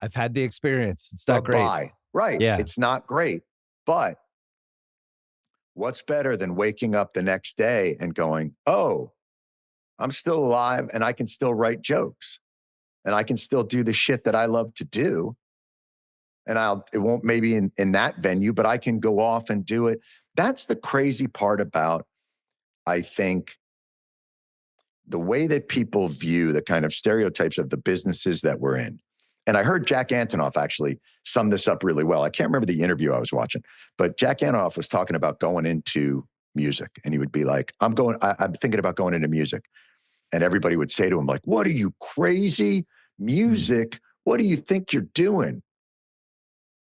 I've had the experience. It's not great. Bye. Right. Yeah. It's not great. But what's better than waking up the next day and going, oh, I'm still alive and I can still write jokes and I can still do the shit that I love to do. And it won't maybe in that venue, but I can go off and do it. That's the crazy part about, I think, the way that people view the kind of stereotypes of the businesses that we're in. And I heard Jack Antonoff actually sum this up really well. I can't remember the interview I was watching, but Jack Antonoff was talking about going into music. And he would be like, I'm thinking about going into music. And everybody would say to him, like, what are you, crazy? Music? What do you think you're doing?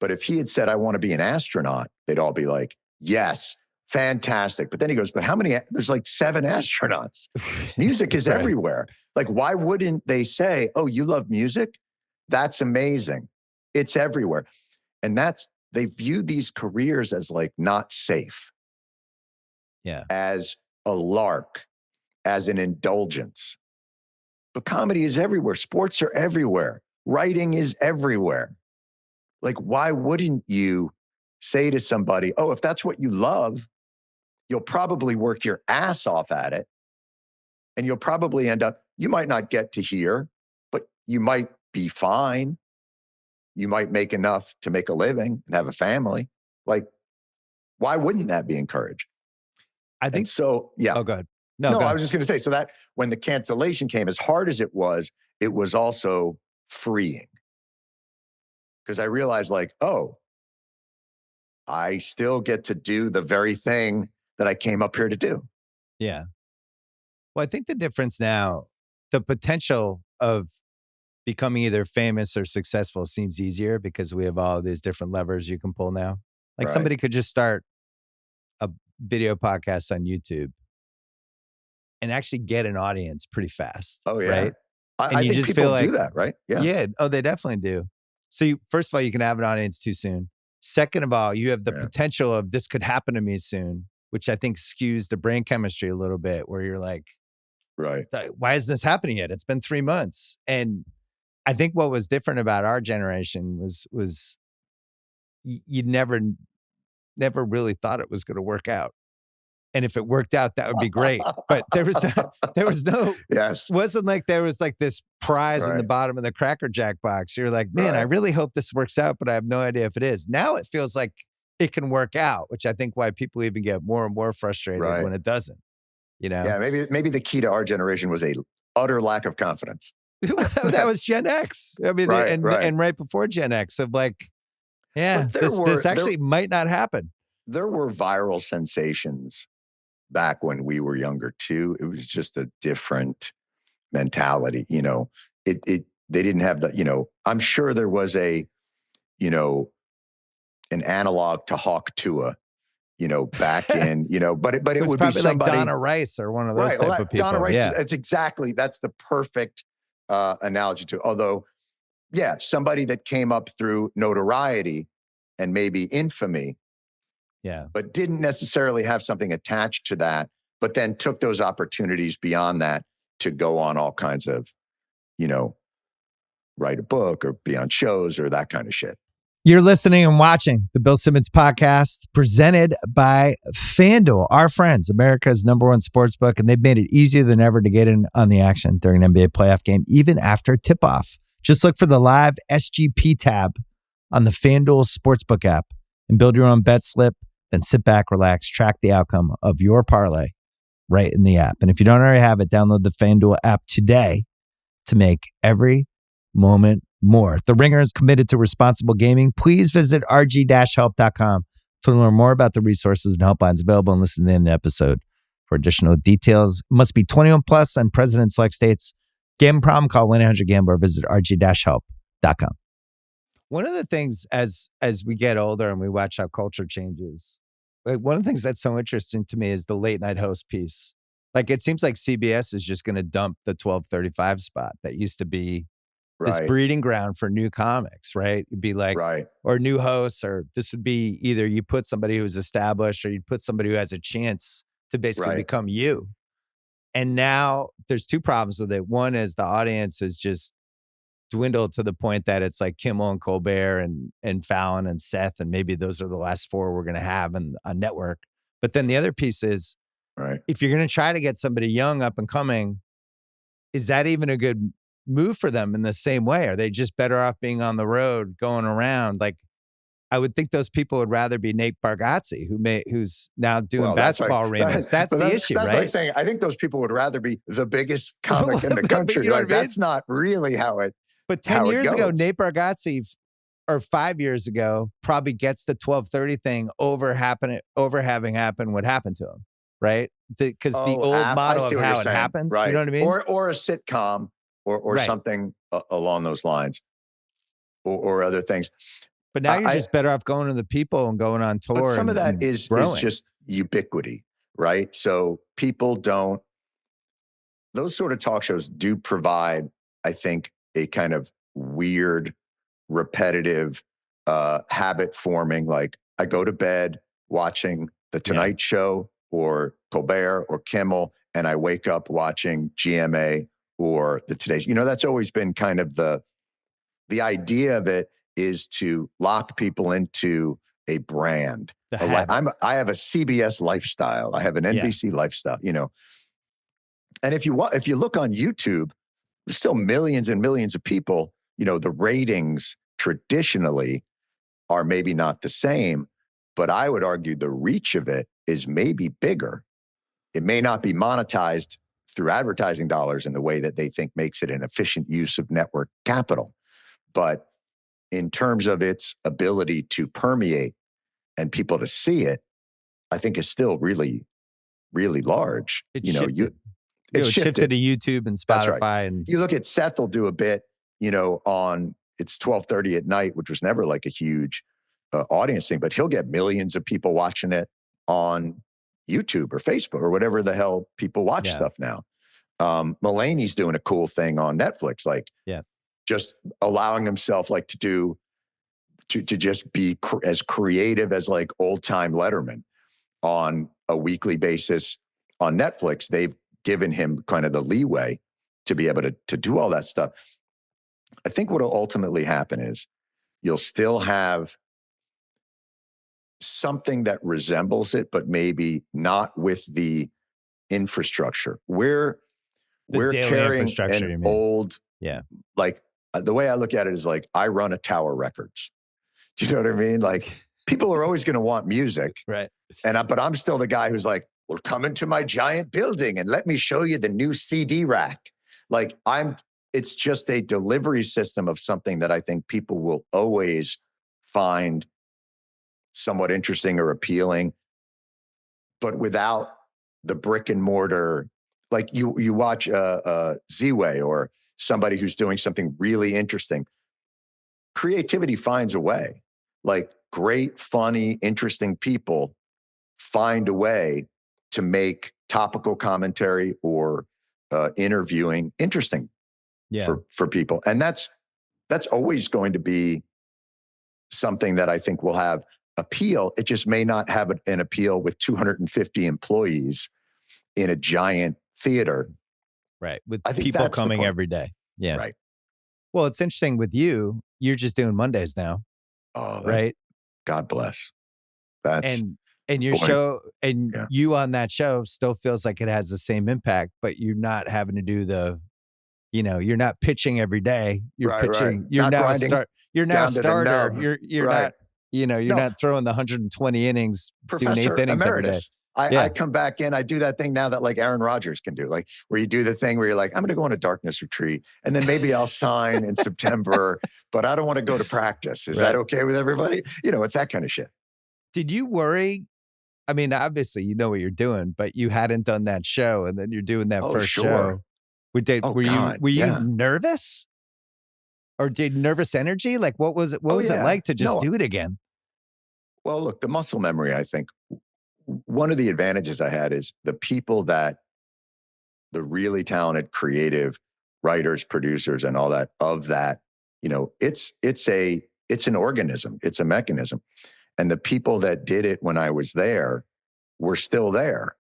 But if he had said, I want to be an astronaut, they'd all be like, yes, fantastic. But then he goes, but how many? There's like 7 astronauts. Music is everywhere. Like, why wouldn't they say, oh, you love music? That's amazing. It's everywhere. And they view these careers as like not safe. Yeah. As a lark, as an indulgence. But comedy is everywhere. Sports are everywhere. Writing is everywhere. Like, why wouldn't you say to somebody, oh, if that's what you love, you'll probably work your ass off at it. And you'll probably end up, you might not get to here, but you might be fine. You might make enough to make a living and have a family. Like, why wouldn't that be encouraged? I think so. Yeah. Oh, good. No, I was just going to say, so that when the cancellation came, as hard as it was also freeing. Because I realized, like, oh, I still get to do the very thing that I came up here to do. Yeah. Well, I think the difference now, the potential of becoming either famous or successful seems easier because we have all these different levers you can pull now. Like somebody could just start a video podcast on YouTube and actually get an audience pretty fast. Oh, yeah. Right? I think people do that, right? Yeah. Yeah. Oh, they definitely do. So first of all, you can have an audience too soon. Second of all, you have the potential of this could happen to me soon, which I think skews the brain chemistry a little bit where you're like, right, why isn't this happening yet? It's been 3 months. And I think what was different about our generation was you never really thought it was going to work out. And if it worked out, that would be great. But there was no, wasn't like there was like this prize in the bottom of the Cracker Jack box. You're like, man, I really hope this works out, but I have no idea if it is. Now it feels like it can work out, which I think why people even get more and more frustrated when it doesn't, Yeah, maybe the key to our generation was a utter lack of confidence. That was Gen X. I mean, and right before Gen X of like, this actually might not happen. There were viral sensations back when we were younger too. It was just a different mentality. They didn't have the, I'm sure there was an analog to Hawk Tua, back in, but it was would probably be somebody like Donna Rice or one of those type of people. Donna Rice, that's the perfect analogy to, although, somebody that came up through notoriety and maybe infamy, but didn't necessarily have something attached to that, but then took those opportunities beyond that to go on all kinds of, write a book or be on shows or that kind of shit. You're listening and watching the Bill Simmons podcast presented by FanDuel, our friends, America's #1 sportsbook, and they've made it easier than ever to get in on the action during an NBA playoff game, even after tip-off. Just look for the live SGP tab on the FanDuel Sportsbook app and build your own bet slip, then sit back, relax, track the outcome of your parlay right in the app. And if you don't already have it, download the FanDuel app today to make every moment more. The Ringer is committed to responsible gaming. Please visit rg-help.com to learn more about the resources and helplines available and listen to the episode for additional details. Must be 21 plus and present in select states. Gambling problem? Call 1-800-GAMBLER or visit rg-help.com. One of the things as we get older and we watch how culture changes, like one of the things that's so interesting to me is the late night host piece. Like it seems like CBS is just going to dump the 12:35 spot that used to be this breeding ground for new comics, right? It'd be like, or new hosts, or this would be either you put somebody who's established or you put somebody who has a chance to basically become you. And now there's two problems with it. One is the audience is just dwindled to the point that it's like Kimmel and Colbert and Fallon and Seth, and maybe those are the last four we're going to have on network. But then the other piece is, if you're going to try to get somebody young up and coming, is that even a good move for them in the same way? Are they just better off being on the road, going around? Like, I would think those people would rather be Nate Bargatze, who's now doing basketball arenas. That's the issue, that's right? Like saying, I think those people would rather be the biggest comic in the country. Like, that's not really how it. But 10 years ago, Nate Bargatze, or 5 years ago, probably gets the 12:30 thing over having happened what happened to him, right? Because the old model of how it happens, you know what I mean? Or a sitcom. Or something along those lines, or other things. But now you're just better off going to the people and going on tour. But some of that is just ubiquity, right? So people don't. Those sort of talk shows do provide, I think, a kind of weird, repetitive, habit forming. Like I go to bed watching The Tonight Show or Colbert or Kimmel, and I wake up watching GMA. Or the Today, that's always been kind of the idea of it is to lock people into a brand. I have a CBS lifestyle. I have an NBC lifestyle. And if you look on YouTube, there's still millions and millions of people. The ratings traditionally are maybe not the same, but I would argue the reach of it is maybe bigger. It may not be monetized through advertising dollars in the way that they think makes it an efficient use of network capital. But in terms of its ability to permeate and people to see it, I think is still really, really large. It's shifted to YouTube and Spotify. Right. And you look at Seth will do a bit, on it's 12:30 at night, which was never like a huge audience thing, but he'll get millions of people watching it on YouTube or Facebook or whatever the hell people watch stuff now. Mulaney's doing a cool thing on Netflix, like just allowing himself like to just be as creative as like old time Letterman on a weekly basis on Netflix. They've given him kind of the leeway to be able to do all that stuff. I think what will ultimately happen is you'll still have something that resembles it, but maybe not with the infrastructure. We're carrying an old, like the way I look at it is like I run a Tower Records. Do you know what I mean? Like people are always going to want music. Right. But I'm still the guy who's like, well, come into my giant building and let me show you the new CD rack. Like it's just a delivery system of something that I think people will always find somewhat interesting or appealing, but without the brick and mortar. Like you watch Z-Way or somebody who's doing something really interesting. Creativity finds a way. Like great, funny, interesting people find a way to make topical commentary or interviewing interesting for people. And that's always going to be something that I think will have appeal. It just may not have an appeal with 250 employees in a giant theater. Right. With people coming every day. Yeah. Right. Well, it's interesting with you. You're just doing Mondays now. Oh, right. God bless. That's and your show and you on that show still feels like it has the same impact, but you're not having to do you're not pitching every day. You're pitching. You're not now grinding You're now a starter. You're right. not. You're not throwing the 120 innings, Professor doing 8th innings Emeritus. every day. I come back in. I do that thing now that like Aaron Rodgers can do, like where you do the thing where you're like, I'm going to go on a darkness retreat, and then maybe I'll sign in September, but I don't want to go to practice. Is that okay with everybody? It's that kind of shit. Did you worry? I mean, obviously you know what you're doing, but you hadn't done that show, and then you're doing that first show. Were you nervous? Or did nervous energy? Like what was it? What was it like to just do it again? Well, look, the muscle memory, I think one of the advantages I had is the people the really talented, creative writers, producers, and all that it's an organism. It's a mechanism. And the people that did it when I was there were still there.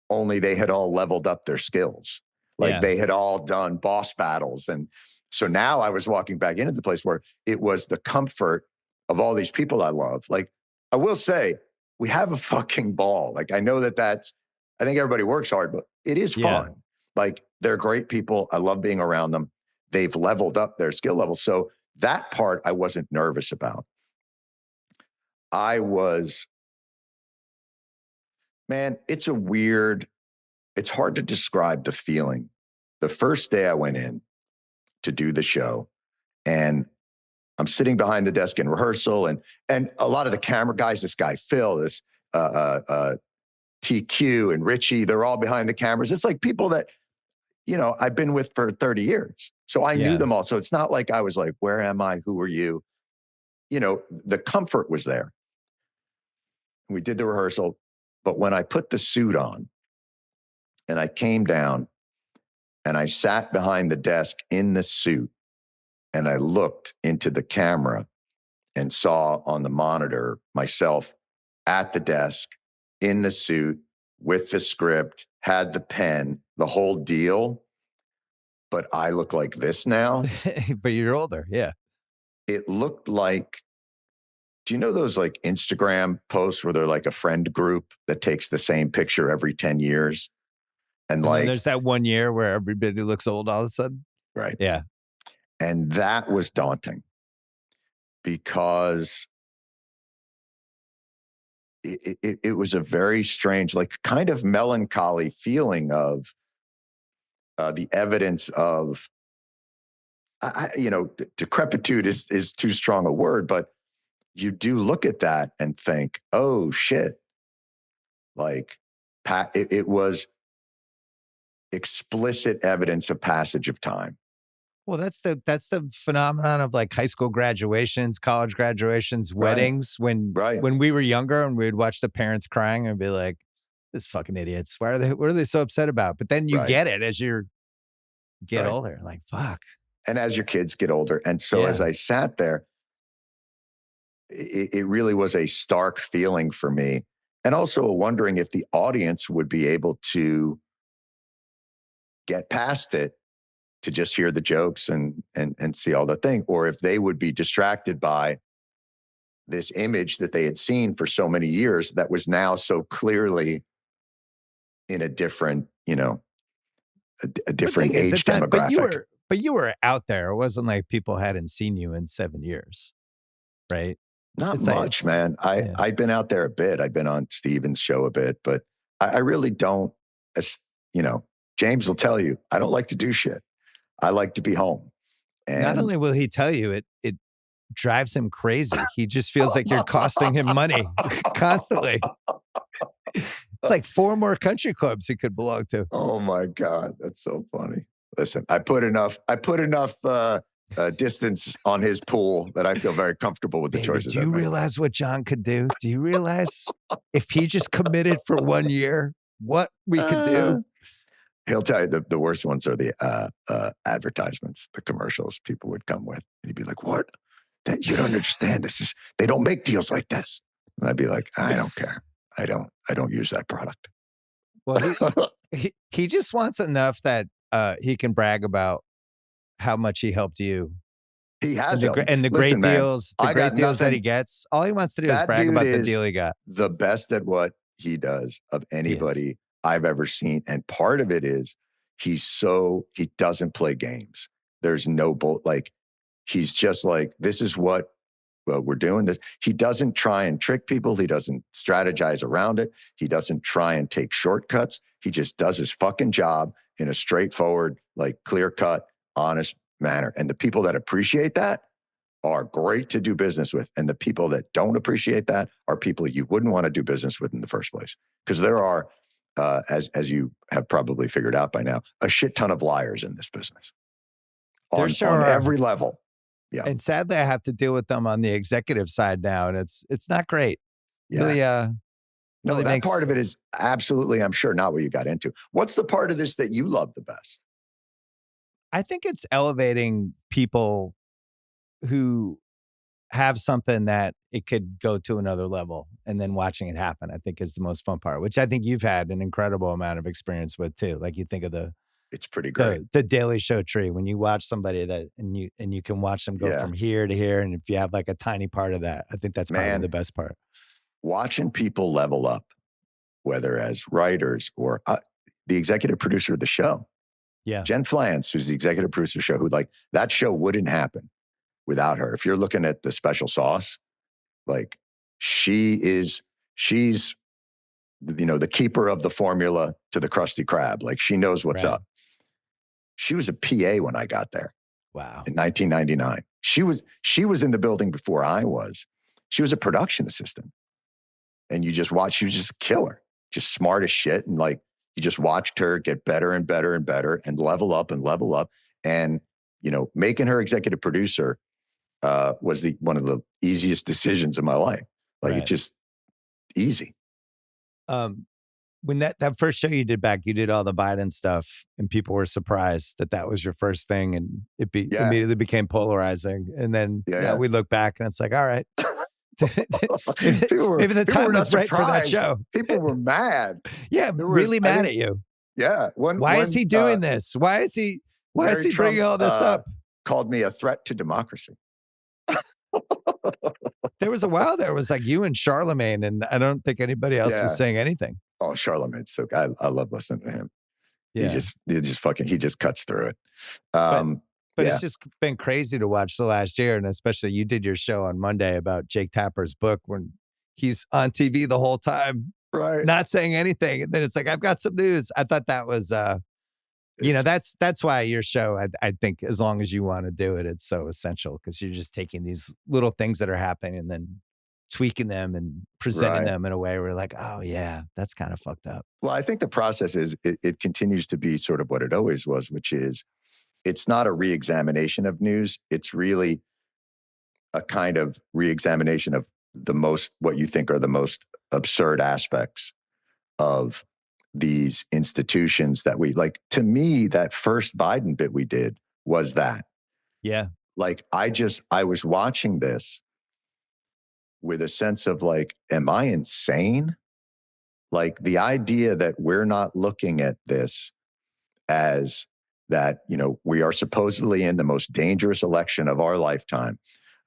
Only they had all leveled up their skills. Like they had all done boss battles. And so now I was walking back into the place where it was the comfort of all these people I love. Like, I will say, we have a fucking ball. Like, I know I think everybody works hard, but it is fun. Like, they're great people. I love being around them. They've leveled up their skill level. So that part I wasn't nervous about. It's hard to describe the feeling. The first day I went in to do the show, and I'm sitting behind the desk in rehearsal, and a lot of the camera guys, this guy Phil, this TQ and Richie, they're all behind the cameras. It's like people that I've been with for 30 years, so I knew them all. So it's not like I was like, "Where am I? Who are you?" The comfort was there. We did the rehearsal, but when I put the suit on and I came down and I sat behind the desk in the suit, and I looked into the camera and saw on the monitor myself at the desk in the suit with the script, had the pen, the whole deal. But I look like this now. But you're older. Yeah. It looked like, do you know those like Instagram posts where they're like a friend group that takes the same picture every 10 years? And like, there's that 1 year where everybody looks old all of a sudden. Right. Yeah. And that was daunting because it was a very strange, like kind of melancholy feeling of the evidence of, decrepitude is too strong a word, but you do look at that and think, oh shit. Like it was explicit evidence of passage of time. Well, that's the phenomenon of like high school graduations, college graduations, weddings. When we were younger and we'd watch the parents crying and be like, "This fucking idiots! What are they so upset about?" But then you get it as you get older. Like, fuck. And as your kids get older, and so as I sat there, it really was a stark feeling for me, and also wondering if the audience would be able to get past it, to just hear the jokes and see all the thing, or if they would be distracted by this image that they had seen for so many years that was now so clearly in a different, a different age demographic. But you were out there. It wasn't like people hadn't seen you in 7 years, right? Not It's like much, it's man. yeah. I've been out there a bit. I've been on Steven's show a bit, but I really don't. As you know, James will tell you, I don't like to do shit. I like to be home. Not And only will he tell you, it drives him crazy. He just feels like you're costing him money constantly. It's like 4 more country clubs he could belong to. oh my God, that's so funny. Listen, I put enough distance on his pool that I feel very comfortable with the Baby, choices do I've you made. realize what John could do? Do you realize if he just committed for 1 year, what we could Uh, do? he'll tell you the worst ones are the advertisements, the commercials people would come with. And he'd be like, "What? That you don't understand. They don't make deals like this." And I'd be like, "I don't care. I don't use that product." Well, he just wants enough that he can brag about how much he helped you He and has helped me. the Listen, man, the I great got deals that he nothing. gets. All he wants to do is That brag dude about the is deal he got. the best at what he does of He is. anybody I've ever seen. And part of it is he doesn't play games. There's no like he's just like, this is what well, we're doing this. He doesn't try and trick people. He doesn't strategize around it. He doesn't try and take shortcuts. He just does his fucking job in a straightforward, like clear cut, honest manner. And the people that appreciate that are great to do business with. And the people that don't appreciate that are people you wouldn't want to do business with in the first place. Because there are, as you have probably figured out by now, a shit ton of liars in this business There sure on are. every level. Yeah. And sadly, I have to deal with them on the executive side now, and it's not great. Yeah. Really, No, really that part makes of it is absolutely, I'm sure, not what you got into. What's the part of this that you love the best? I think it's elevating people who have something that it could go to another level, and then watching it happen, I think is the most fun part, which I think you've had an incredible amount of experience with too. Like you think of It's pretty great. the Daily Show tree when you watch somebody that and you can watch them go Yeah. from here to here, and if you have like a tiny part of that, I think that's probably the Man, best part. watching people level up, whether as writers or the executive producer of the show, Yeah, Jen Flans, who's the executive producer of the show, who like that show wouldn't happen without her. If you're looking at the special sauce, like she's the keeper of the formula to the Krusty Krab. Like she knows what's right. up. She was a PA when I got there Wow. in 1999. She was in the building before I was. She was a production assistant. And you just watch, she was just a killer, just smart as shit. And like, you just watched her get better and better and better and level up and level up. And, making her executive producer was one of the easiest decisions of my life. Like it's Right. just easy. Um, when that first show you did back, you did all the Biden stuff, and people were surprised that that was your first thing, and Yeah. immediately became polarizing. And then Yeah. we look back, and it's like, all right, People maybe the time were not was right for that surprised. show. People were mad. Yeah, There was, really I mad think, at you. yeah. Why is he doing this? Why is he Mary bringing Trump all this up? called me a threat to democracy. There was a while there was like you and Charlemagne, and I don't think anybody else was Yeah. saying anything. Oh, Charlemagne's so I love listening to him. Yeah. He just cuts through it. But Yeah. it's just been crazy to watch the last year, and especially you did your show on Monday about Jake Tapper's book when he's on TV the whole time, Right. not saying anything, and then it's like, I've got some news. I thought that was, that's why your show, I think, as long as you want to do it, it's so essential because you're just taking these little things that are happening and then tweaking them and presenting Right. them in a way where like, oh yeah, that's kind of fucked up. Well, I think the process is it continues to be sort of what it always was, which is it's not a reexamination of news. It's really a kind of reexamination of what you think are the most absurd aspects of these institutions that we like. To me, that first Biden bit we did was that. Yeah. Like, I was watching this with a sense of like, am I insane? Like the idea that we're not looking at this as that, we are supposedly in the most dangerous election of our lifetime,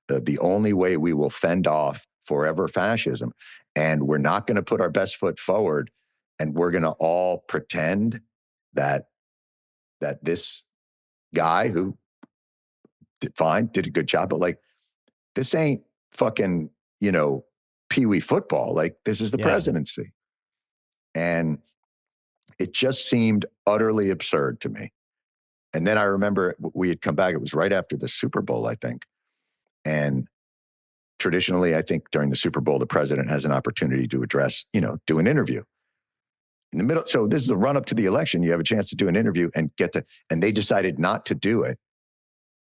the only way we will fend off forever fascism. And we're not going to put our best foot forward. And we're going to all pretend that this guy who did a good job, but like, this ain't fucking Pee Wee football. Like, this is the presidency. And it just seemed utterly absurd to me. And then I remember we had come back. It was right after the Super Bowl, I think. And traditionally, I think during the Super Bowl, the president has an opportunity to address, do an interview. In the middle, so this is the run up to the election. You have a chance to do an interview and and they decided not to do it,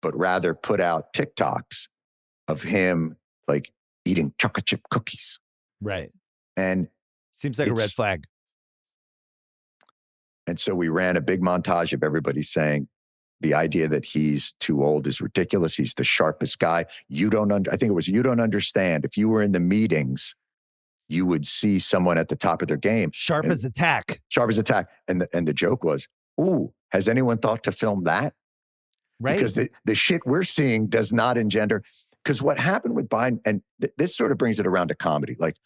but rather put out TikToks of him like eating chocolate chip cookies. Right. And seems like a red flag. And so we ran a big montage of everybody saying the idea that he's too old is ridiculous. He's the sharpest guy. I think it was, you don't understand. If you were in the meetings, you would see someone at the top of their game. Sharp as a tack. And the joke was, ooh, has anyone thought to film that? Right. Because the shit we're seeing does not engender. Because what happened with Biden, and this sort of brings it around to comedy. Like,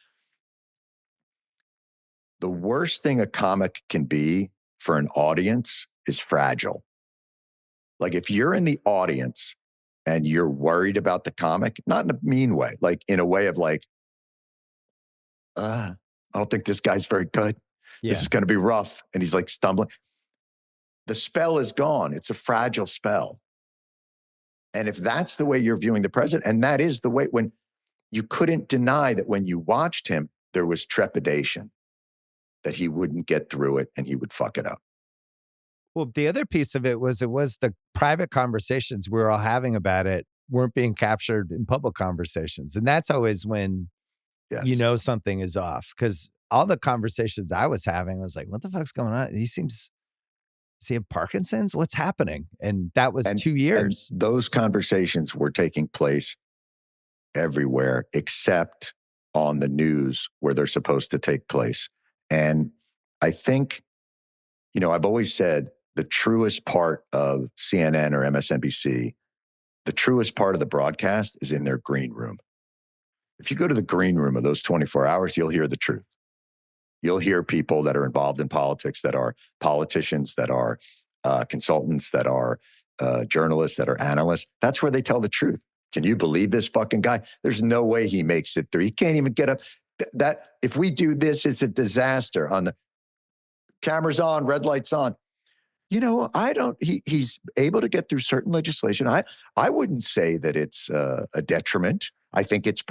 the worst thing a comic can be for an audience is fragile. Like, if you're in the audience and you're worried about the comic, not in a mean way, like in a way of like, I don't think this guy's very good. This is going to be rough. And he's like stumbling. The spell is gone. It's a fragile spell. And if that's the way you're viewing the president, and that is the way, when you couldn't deny that when you watched him, there was trepidation that he wouldn't get through it and he would fuck it up. Well, the other piece of it was the private conversations we were all having about it weren't being captured in public conversations. And that's always when something is off. Because all the conversations I was having was like, what the fuck's going on? Does he have Parkinson's? What's happening? And that was 2 years. And those conversations were taking place everywhere except on the news where they're supposed to take place. And I think, I've always said the truest part of CNN or MSNBC, the truest part of the broadcast is in their green room. If you go to the green room of those 24 hours, you'll hear the truth. You'll hear people that are involved in politics, that are politicians, that are consultants, that are journalists, that are analysts. That's where they tell the truth. Can you believe this fucking guy? There's no way he makes it through. He can't even get up. That if we do this, it's a disaster. On the cameras on, red lights on. He's able to get through certain legislation. I wouldn't say that it's a detriment. I think it's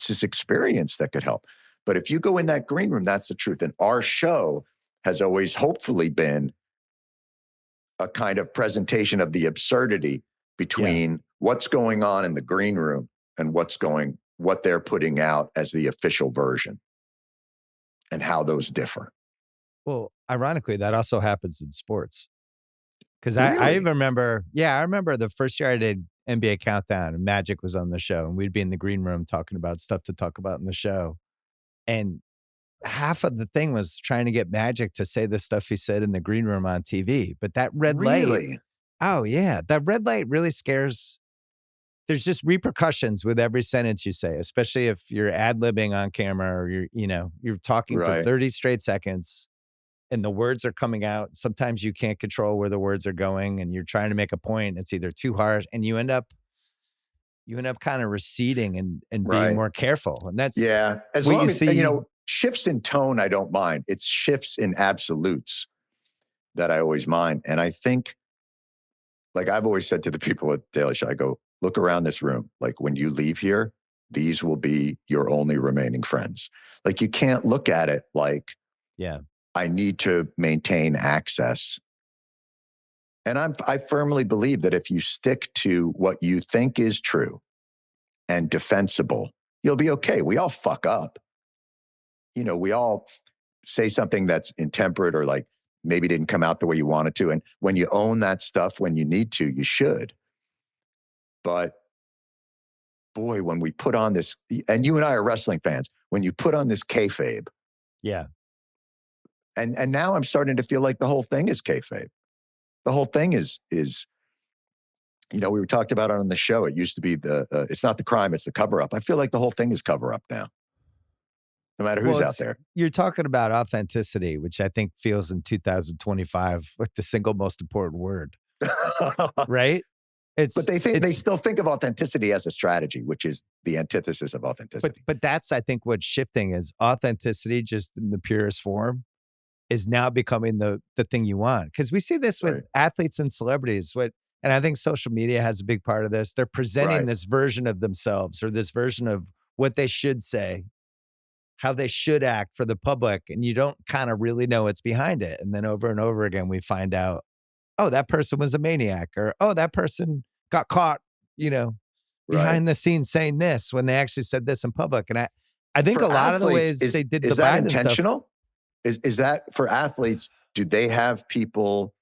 his experience that could help. But if you go in that green room, that's the truth. And our show has always hopefully been a kind of presentation of the absurdity between what's going on in the green room and what they're putting out as the official version and how those differ. Well, ironically, that also happens in sports. Because really? I remember the first year I did NBA Countdown and Magic was on the show and we'd be in the green room talking about stuff to talk about in the show. And half of the thing was trying to get Magic to say the stuff he said in the green room on TV. But that red light, that red light really scares. There's just repercussions with every sentence you say, especially if you're ad-libbing on camera or you're talking for 30 straight seconds and the words are coming out. Sometimes you can't control where the words are going and you're trying to make a point. It's either too hard and you end up kind of receding and being more careful. And that's as long as shifts in tone, I don't mind. It's shifts in absolutes that I always mind. And I think, like I've always said to the people at Daily Show, I go, look around this room. Like when you leave here, these will be your only remaining friends. Like you can't look at it like, I need to maintain access. And I firmly believe that if you stick to what you think is true and defensible, you'll be okay. We all fuck up. We all say something that's intemperate or like maybe didn't come out the way you wanted to. And when you own that stuff, when you need to, you should. But boy, when we put on this, and you and I are wrestling fans, when you put on this kayfabe. And now I'm starting to feel like the whole thing is kayfabe. The whole thing is we talked about it on the show. It used to be it's not the crime, it's the cover up. I feel like the whole thing is cover up now. No matter who's out there. You're talking about authenticity, which I think feels in 2025 like the single most important word. Right? But they still think of authenticity as a strategy, which is the antithesis of authenticity. But that's, I think, what's shifting is authenticity, just in the purest form, is now becoming the thing you want. Because we see this with athletes and celebrities. And I think social media has a big part of this. They're presenting this version of themselves, or this version of what they should say, how they should act for the public, and you don't kind of really know what's behind it. And then over and over again, we find out, oh, that person was a maniac, or, oh, that person got caught, behind the scenes saying this when they actually said this in public. And I think a lot of the ways they did is that intentional? Is that for athletes? Do they have people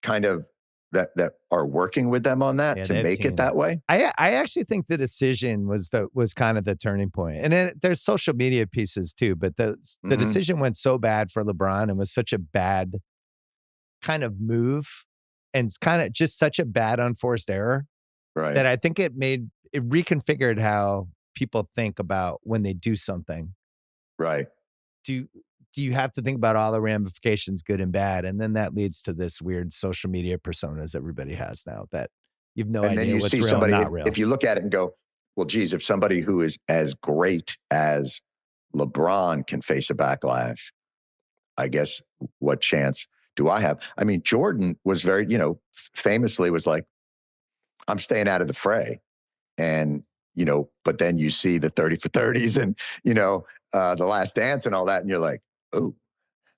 kind of that are working with them on that to make it that way? I actually think the decision was kind of the turning point. And then there's social media pieces too, but the decision went so bad for LeBron and was such a bad kind of move, and it's kind of just such a bad unforced error, that I think it reconfigured how people think about when they do something. Right. Do you have to think about all the ramifications, good and bad? And then that leads to this weird social media personas everybody has now that you've no idea what's real and not real. If you look at it and go, well, geez, if somebody who is as great as LeBron can face a backlash, I guess what chance do I have? I mean, Jordan was very, famously was like, I'm staying out of the fray. And, but then you see the 30 for 30s and, the Last Dance and all that. And you're like, oh.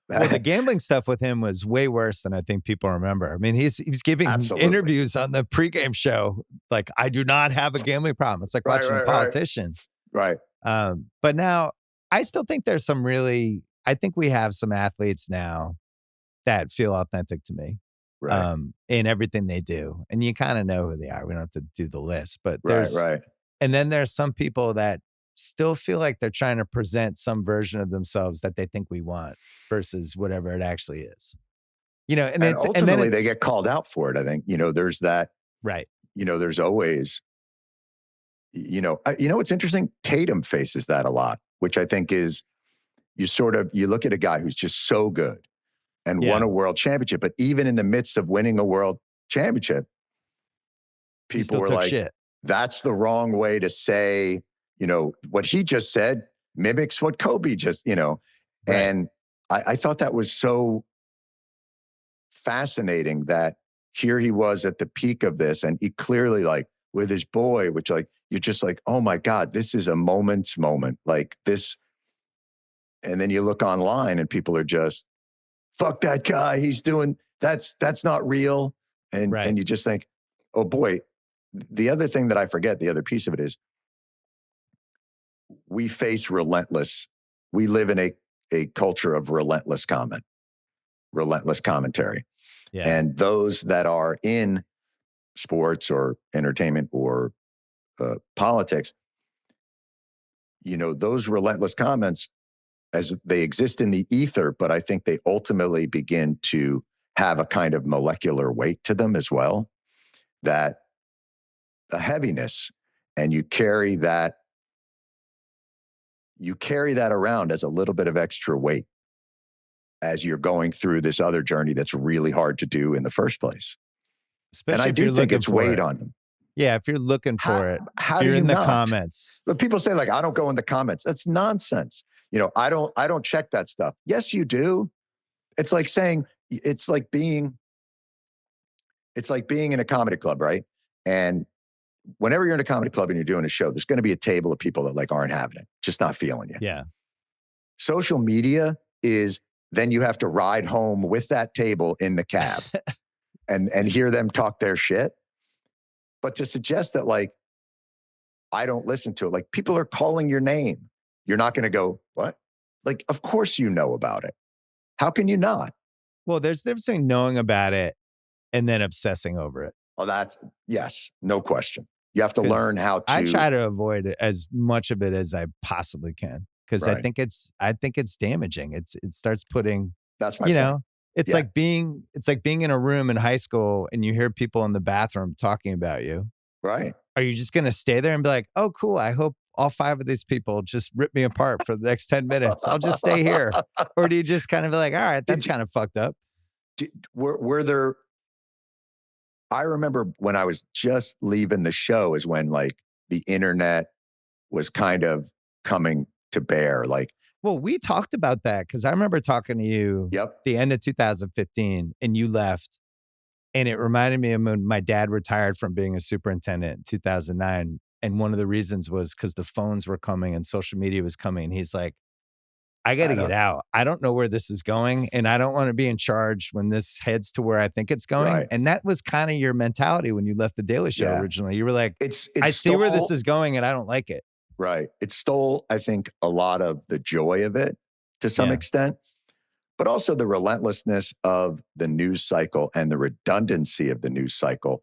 Well, the gambling stuff with him was way worse than I think people remember. I mean, he's giving interviews on the pregame show like, I do not have a gambling problem. It's like watching a politician. Right. But now, I still think there's I think we have some athletes now that feel authentic to me. Right. In everything they do. And you kind of know who they are. We don't have to do the list, but right. And then there's some people that still feel like they're trying to present some version of themselves that they think we want versus whatever it actually is. And ultimately they get called out for it. I think, there's that. Right. There's always, what's interesting? Tatum faces that a lot, which I think is you look at a guy who's just so good and won a world championship. But even in the midst of winning a world championship, people were like, that's the wrong way to say, what he just said mimics what Kobe just, and I thought that was so fascinating that here he was at the peak of this. And he clearly like with his boy, which like, you're just like, oh my God, this is a moment's moment like this. And then you look online and people are just, fuck that guy. He's doing, that's not real. And you just think, oh boy, the other thing that I forget, the other piece of it is we live in a culture of relentless commentary. Yeah. And those that are in sports or entertainment or politics, those relentless comments, as they exist in the ether, but I think they ultimately begin to have a kind of molecular weight to them as well, that a heaviness, and you carry that around as a little bit of extra weight as you're going through this other journey that's really hard to do in the first place. Especially and I do think it's weighed on them. Yeah, if you're looking for it, how if you're do you in the not? comments. But people say like, I don't go in the comments. That's nonsense. I don't check that stuff. Yes, you do. It's like saying, it's like being in a comedy club, right? And whenever you're in a comedy club and you're doing a show, there's going to be a table of people that like aren't having it, just not feeling you. Yeah. Social media is then you have to ride home with that table in the cab and hear them talk their shit. But to suggest that like, I don't listen to it, like people are calling your name. You're not going to go, what? Like, of course you know about it. How can you not? Well, there's a difference between knowing about it and then obsessing over it. Oh, yes, no question. You have to learn how to. I try to avoid it as much of it as I possibly can because I think it's damaging. It starts putting. That's my point. It's like being in a room in high school and you hear people in the bathroom talking about you. Right. Are you just going to stay there and be like, oh, cool, I hope all 5 of these people just rip me apart for the next 10 minutes. I'll just stay here. Or do you just kind of be like, all right, that's kind of fucked up? Were there, I remember when I was just leaving the show is when like the internet was kind of coming to bear. Like, Well, we talked about that because I remember talking to you yep, the end of 2015 and you left. And it reminded me of when my dad retired from being a superintendent in 2009. And one of the reasons was because the phones were coming and social media was coming. And he's like, I got to I get don't, out. I don't know where this is going. And I don't want to be in charge when this heads to where I think it's going. right. And that was kind of your mentality when you left the Daily Show Yeah. originally. You were like, It I see where this stole, is going and I don't like it. right. It stole, I think, a lot of the joy of it to some Yeah. extent, but also the relentlessness of the news cycle and the redundancy of the news cycle.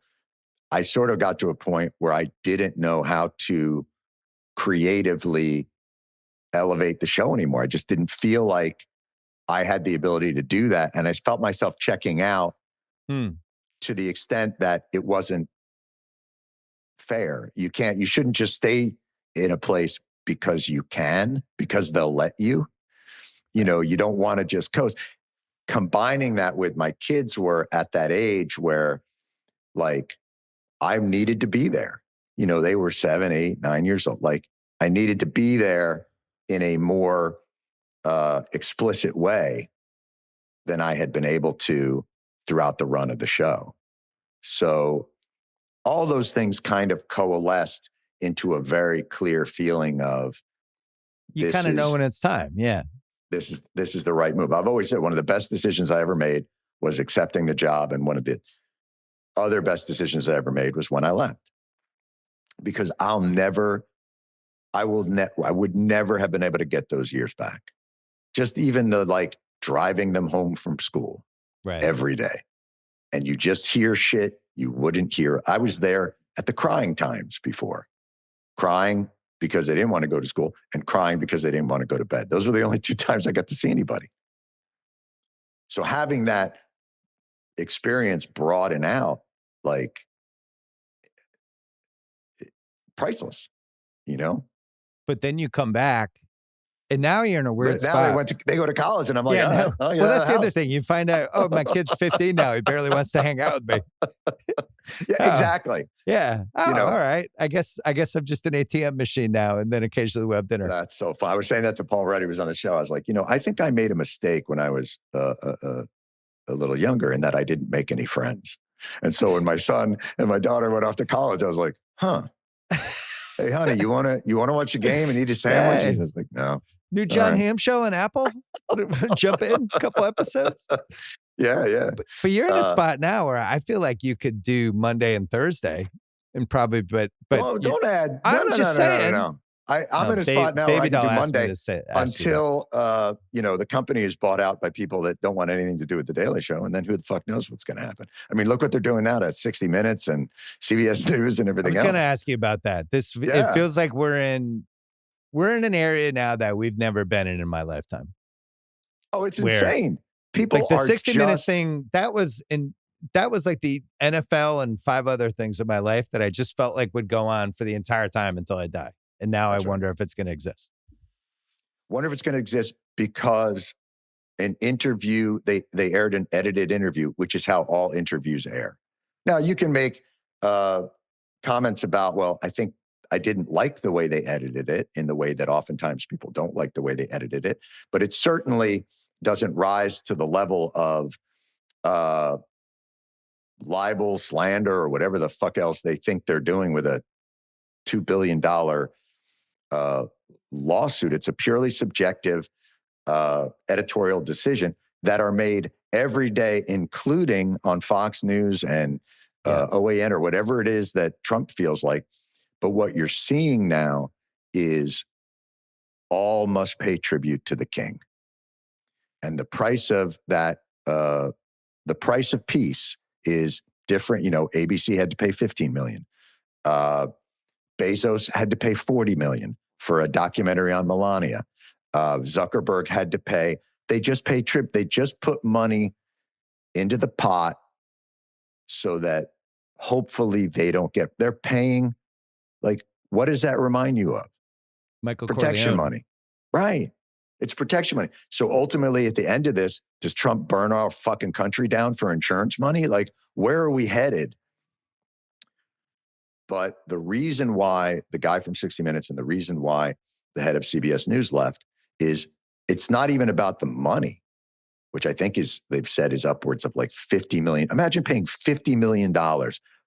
I sort of got to a point where I didn't know how to creatively elevate the show anymore. I just didn't feel like I had the ability to do that. And I felt myself checking out Hmm. to the extent that it wasn't fair. You shouldn't just stay in a place because you can, because they'll let you. You know, you don't want to just coast. Combining that with my kids were at that age where like I needed to be there. You know, they were 7, 8, 9 years old. Like I needed to be there in a more explicit way than I had been able to throughout the run of the show. So all those things kind of coalesced into a very clear feeling of You kind of know when it's time. Yeah. this is the right move. I've always said one of the best decisions I ever made was accepting the job, and one of the other best decisions I ever made was when I left, because I would never have been able to get those years back. Just even the like driving them home from school Right. every day, and you just hear shit you wouldn't hear. I was there at the crying times before, crying because they didn't want to go to school and crying because they didn't want to go to bed. Those were the only 2 times I got to see anybody. So having that experience broaden out, like priceless, you know? But then you come back and now you're in a weird But now spot. they go to college, and I'm like, Yeah, all no. right, I'll get Well, out of that's the the other house. thing. You find out, oh, my kid's 15 now. He barely wants to hang out with me. Yeah, Oh, exactly. yeah. Oh, You know, all right. I guess I'm just an ATM machine now, and then occasionally we have dinner. that's so fun. I was saying that to Paul Rudd, who was on the show. I was like, I think I made a mistake when I was a little younger, in that I didn't make any friends. And so when my son and my daughter went off to college, I was like, huh. Hey, honey, you wanna watch a game and eat a sandwich? And Hey, he was like, no. new All John right. Hamm show on Apple. Jump in a couple episodes. Yeah. But you're in a spot now where I feel like you could do Monday and Thursday, and probably, but Don't add. No, I'm no, just no, no, no, no, saying. no. I'm in a spot now where I Baby can doll do asked me Monday to ask you that. until the company is bought out by people that don't want anything to do with the Daily Show, and then who the fuck knows what's going to happen? I mean, look what they're doing now to 60 Minutes and CBS News and I everything was going to else. ask you about that. It Yeah. feels like we're in an area now that we've never been in my lifetime. Oh, it's Where insane. People like the are 60-minute just thing, that was like the NFL and 5 other things in my life that I just felt like would go on for the entire time until I die. And now I That's right. wonder if it's going to exist. Wonder if it's going to exist because an interview, they aired an edited interview, which is how all interviews air. Now you can make comments about, well, I think I didn't like the way they edited it, in the way that oftentimes people don't like the way they edited it, but it certainly doesn't rise to the level of libel, slander, or whatever the fuck else they think they're doing with a $2 billion lawsuit. It's a purely subjective editorial decision that are made every day, including on Fox News and OAN or whatever it is that Trump feels like. But what you're seeing now is all must pay tribute to the king. And the price of that, the price of peace is different. ABC had to pay $15 million. Bezos had to pay $40 million for a documentary on Melania. Zuckerberg had to pay. They just pay trip. They just put money into the pot so that hopefully they don't get. They're paying. Like, what does that remind you of? Michael Protection Corleone. money, right? It's protection money. So ultimately, at the end of this, does Trump burn our fucking country down for insurance money? Like, where are we headed But the reason why the guy from 60 Minutes and the reason why the head of CBS News left is it's not even about the money, which I think they've said is upwards of like 50 million. Imagine paying $50 million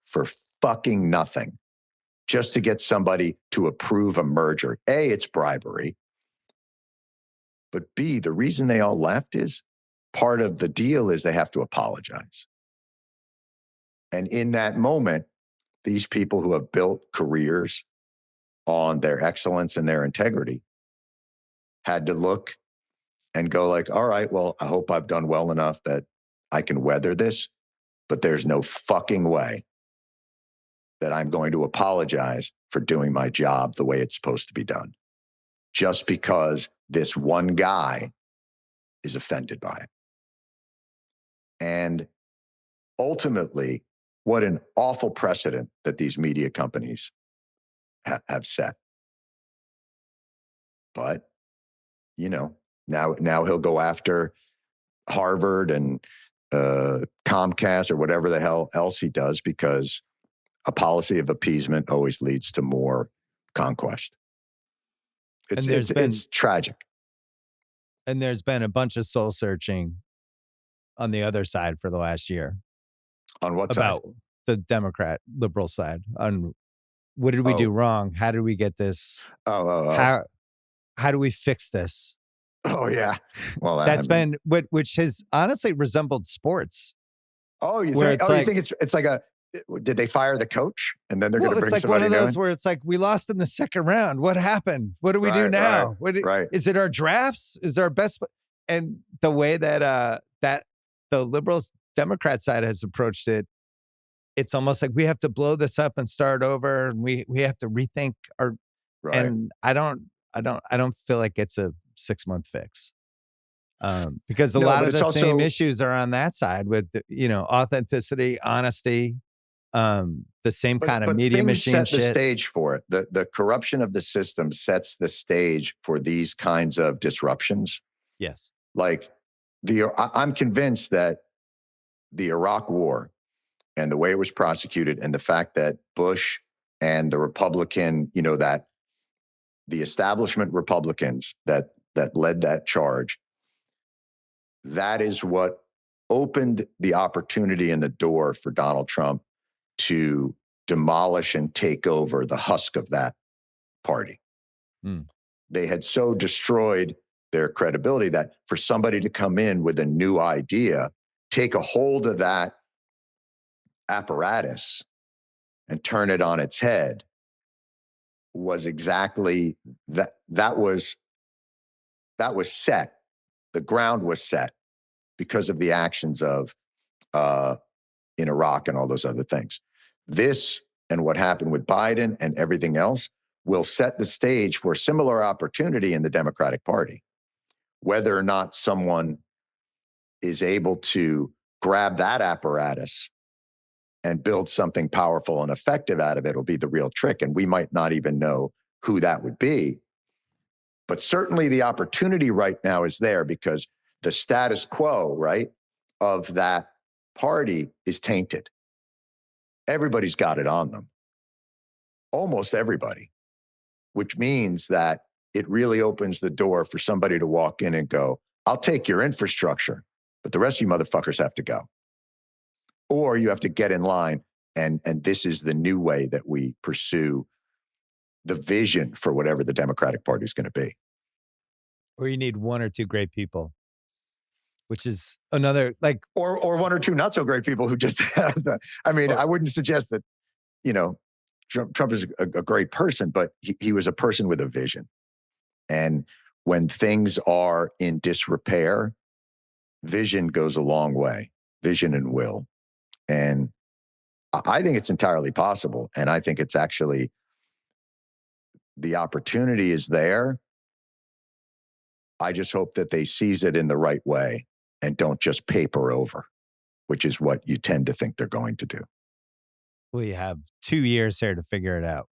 for fucking nothing just to get somebody to approve a merger. A, it's bribery. But B, the reason they all left is part of the deal is they have to apologize. And in that moment, these people who have built careers on their excellence and their integrity had to look and go like, all right, well, I hope I've done well enough that I can weather this, but there's no fucking way that I'm going to apologize for doing my job the way it's supposed to be done, just because this one guy is offended by it. And ultimately, what an awful precedent that these media companies have set. But, now he'll go after Harvard and Comcast or whatever the hell else he does, because a policy of appeasement always leads to more conquest. It's tragic. And there's been a bunch of soul searching on the other side for the last year. On what about side? The Democrat liberal side. On what did we do wrong? How did we get this? How do we fix this? Oh yeah. Well, been which has honestly resembled sports. Oh, you think it's like did they fire the coach and then they're going to bring somebody new? It's like one of those where it's like, we lost in the second round. What happened? What do we do now? Right. Is it our drafts? Is our best? And the way that that the liberals Democrat side has approached it, it's almost like we have to blow this up and start over, and we have to rethink our. Right. And I don't feel like it's a 6-month fix. Because a lot of the same issues are on that side with, authenticity, honesty, the same kind of media machine set shit. The stage for it. The corruption of the system sets the stage for these kinds of disruptions. Yes. Like I'm convinced that the Iraq War and the way it was prosecuted and the fact that Bush and the Republican, that the establishment Republicans that led that charge, that is what opened the opportunity and the door for Donald Trump to demolish and take over the husk of that party. They had so destroyed their credibility that for somebody to come in with a new idea, take a hold of that apparatus and turn it on its head was exactly that. That was set. The ground was set because of the actions of in Iraq and all those other things. This and what happened with Biden and everything else will set the stage for a similar opportunity in the Democratic Party. Whether or not someone is able to grab that apparatus and build something powerful and effective out of it will be the real trick. And we might not even know who that would be. But certainly the opportunity right now is there because the status quo, right, of that party is tainted. Everybody's got it on them. Almost everybody. Which means that it really opens the door for somebody to walk in and go, I'll take your infrastructure, but the rest of you motherfuckers have to go. Or you have to get in line, and this is the new way that we pursue the vision for whatever the Democratic Party is going to be. Or you need one or two great people, which is another, like... Or one or two not so great people who just have the... I wouldn't suggest that, Trump is a great person, but he was a person with a vision. And when things are in disrepair, vision goes a long way. Vision and will. And I think it's entirely possible. And I think it's actually, the opportunity is there. I just hope that they seize it in the right way and don't just paper over, which is what you tend to think they're going to do. We have 2 years here to figure it out.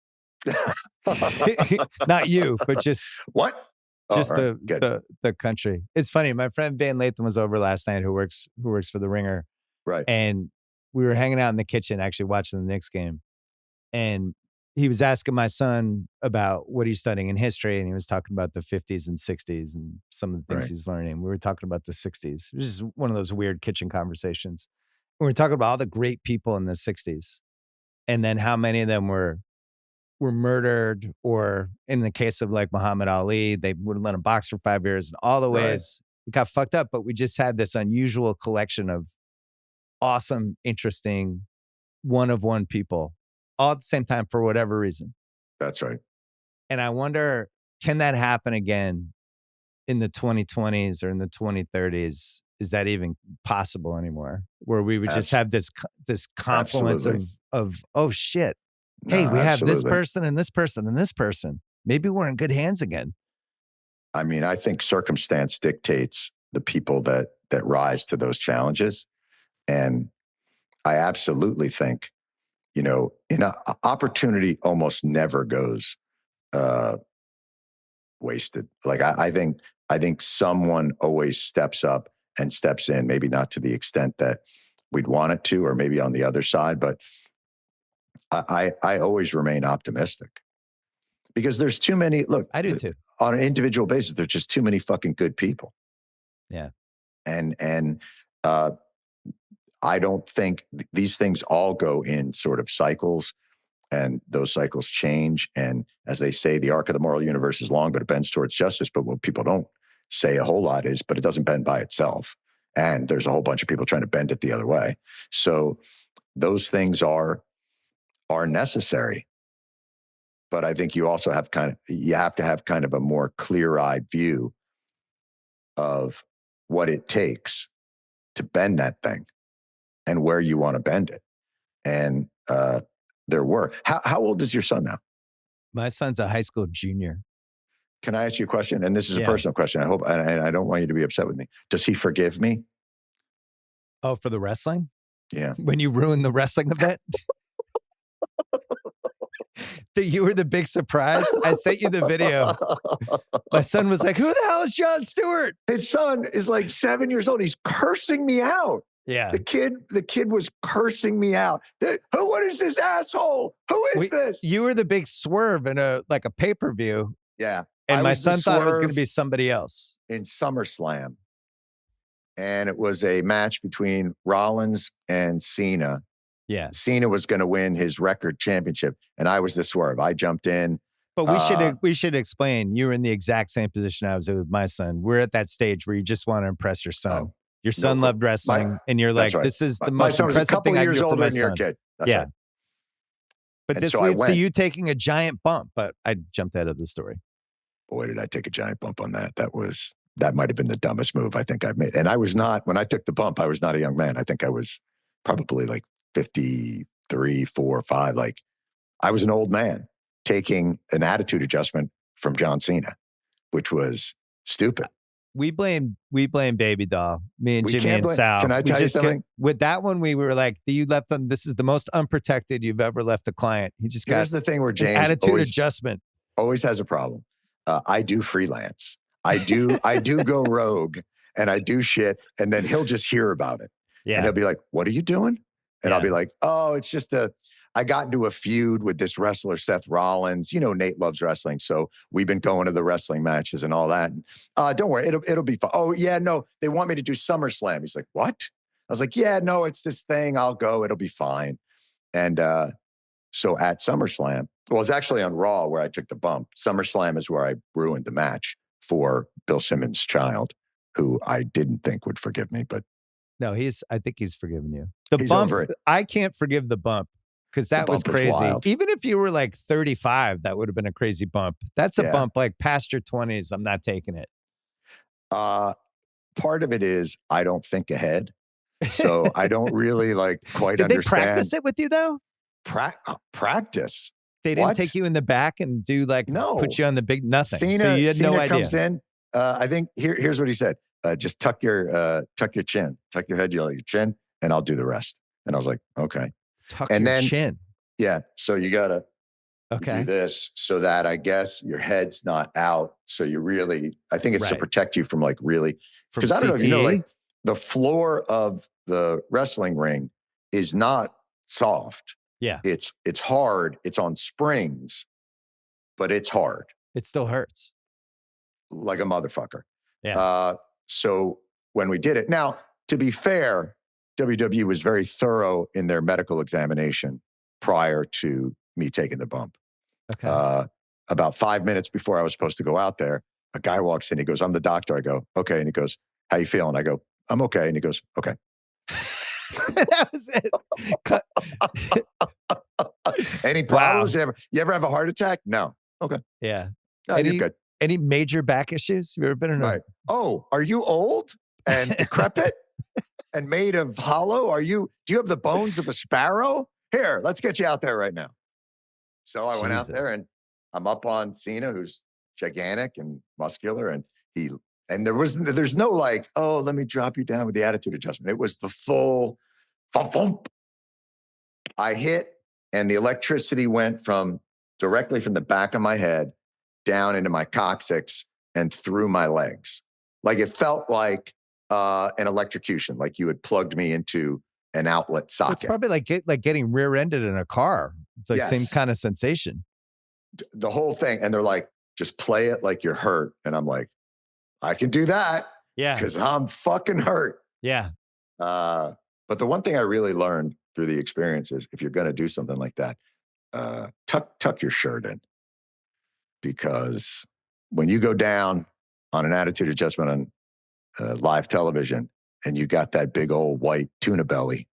Not you, but just what? Just the country. It's funny. My friend Van Lathan was over last night, who works for the Ringer. Right. And we were hanging out in the kitchen, actually watching the Knicks game. And he was asking my son about what he's studying in history, and he was talking about the 50s and 60s and some of the things Right. he's learning. We were talking about the 60s. It was just one of those weird kitchen conversations. We were talking about all the great people in the 60s and then how many of them were murdered, or in the case of like Muhammad Ali, they wouldn't let him box for 5 years, and all the Right. ways it got fucked up. But we just had this unusual collection of awesome, interesting, one of one people all at the same time for whatever reason. That's right. And I wonder, can that happen again in the 2020s or in the 2030s? Is that even possible anymore? Where we would just have this confluence of oh shit, hey, No, we have this absolutely. person and this person and this person. Maybe we're in good hands again. I mean, I think circumstance dictates the people that rise to those challenges. And I absolutely think, opportunity almost never goes wasted. Like I think someone always steps up and steps in, maybe not to the extent that we'd want it to, or maybe on the other side, but I always remain optimistic because there's too many. Look, I do too. On an individual basis, there's just too many fucking good people. Yeah. And I don't think these things all go in sort of cycles, and those cycles change. And as they say, the arc of the moral universe is long, but it bends towards justice. But what people don't say a whole lot is, but it doesn't bend by itself. And there's a whole bunch of people trying to bend it the other way. So those things are necessary. But I think you also have to have kind of a more clear-eyed view of what it takes to bend that thing and where you want to bend it. And there were. How old is your son now? My son's a high school junior. Can I ask you a question? And this is a Yeah. personal question. I hope, and I don't want you to be upset with me. Does he forgive me? Oh, for the wrestling? Yeah. When you ruined the wrestling event? That you were the big surprise? I sent you the video. My son was like, who the hell is Jon Stewart? His son is like 7 years old. He's cursing me out. Yeah. The kid was cursing me out. What is this asshole? Who is this? You were the big swerve in a pay-per-view. Yeah. And my son thought it was going to be somebody else. In SummerSlam. And it was a match between Rollins and Cena. Yeah. Cena was going to win his record championship, and I was the swerve. I jumped in. But we should explain. You were in the exact same position I was in with my son. We're at that stage where you just want to impress your son. Your son loved wrestling, and you're like, "This is the most impressive thing I can do for my son." Kid. That's right. But this leads to you taking a giant bump. But I jumped out of the story. Boy, did I take a giant bump on that. That might have been the dumbest move I think I've made. And I was not, when I took the bump, I was not a young man. I think I was probably like 53, 4, 5. Like I was an old man taking an attitude adjustment from John Cena, which was stupid. We blame Baby Doll. Me and Jimmy and Sal. Can I tell you something? With that one, we were like, you left them. This is the most unprotected you've ever left a client. He just got Here's the thing where James attitude adjustment always has a problem. I do freelance. I do go rogue and I do shit, and then he'll just hear about it. Yeah. And he'll be like, what are you doing? And I'll be like, oh, it's just I got into a feud with this wrestler, Seth Rollins. You know, Nate loves wrestling. So we've been going to the wrestling matches and all that. And, don't worry, it'll be fun. Oh, yeah, no, they want me to do SummerSlam. He's like, what? I was like, yeah, no, it's this thing. I'll go. It'll be fine. And so at SummerSlam, well, it's actually on Raw where I took the bump. SummerSlam is where I ruined the match for Bill Simmons' child, who I didn't think would forgive me, but no, I think he's forgiven you. He's bump, over it. I can't forgive the bump because that was crazy. Even if you were like 35, that would have been a crazy bump. That's a bump like past your 20s. I'm not taking it. Part of it is I don't think ahead. So I don't really quite Did understand. Did they practice it with you though? Practice? They didn't take you in the back and do no, put you on the big nothing. Cena, So you had no idea. Comes in. I think here's what he said. Just tuck your chin, tuck your head, your chin, and I'll do the rest. And I was like, okay. Tuck your chin. Yeah. So you got to do this so that I guess your head's not out. So you really, I think it's to protect you from because I don't know if you know, the floor of the wrestling ring is not soft. Yeah. It's hard. It's on springs, but it's hard. It still hurts. Like a motherfucker. Yeah. So when we did it, now, to be fair, WWE was very thorough in their medical examination prior to me taking the bump. Okay. About 5 minutes before I was supposed to go out there, a guy walks in. He goes, "I'm the doctor." I go, "Okay." And he goes, "How you feeling?" I go, "I'm okay." And he goes, "Okay." That was it. Cut. Any problems? You ever have a heart attack? No. Okay. Yeah. No, you're good. Any major back issues? Have you ever been in a... Right. Oh, are you old and decrepit and made of hollow? Do you have the bones of a sparrow? Here, let's get you out there right now. So I went out there, and I'm up on Cena, who's gigantic and muscular, and there's no like, "Oh, let me drop you down with the attitude adjustment." It was the full thump. I hit, and the electricity went directly from the back of my head down into my coccyx and through my legs. Like, it felt like an electrocution, like you had plugged me into an outlet socket. It's probably like getting rear-ended in a car. It's like same kind of sensation. The whole thing. And they're like, "Just play it like you're hurt." And I'm like, I can do that. Yeah. Because I'm fucking hurt. Yeah. But the one thing I really learned through the experience is, if you're going to do something like that, tuck your shirt in. Because when you go down on an attitude adjustment on live television, and you got that big old white tuna belly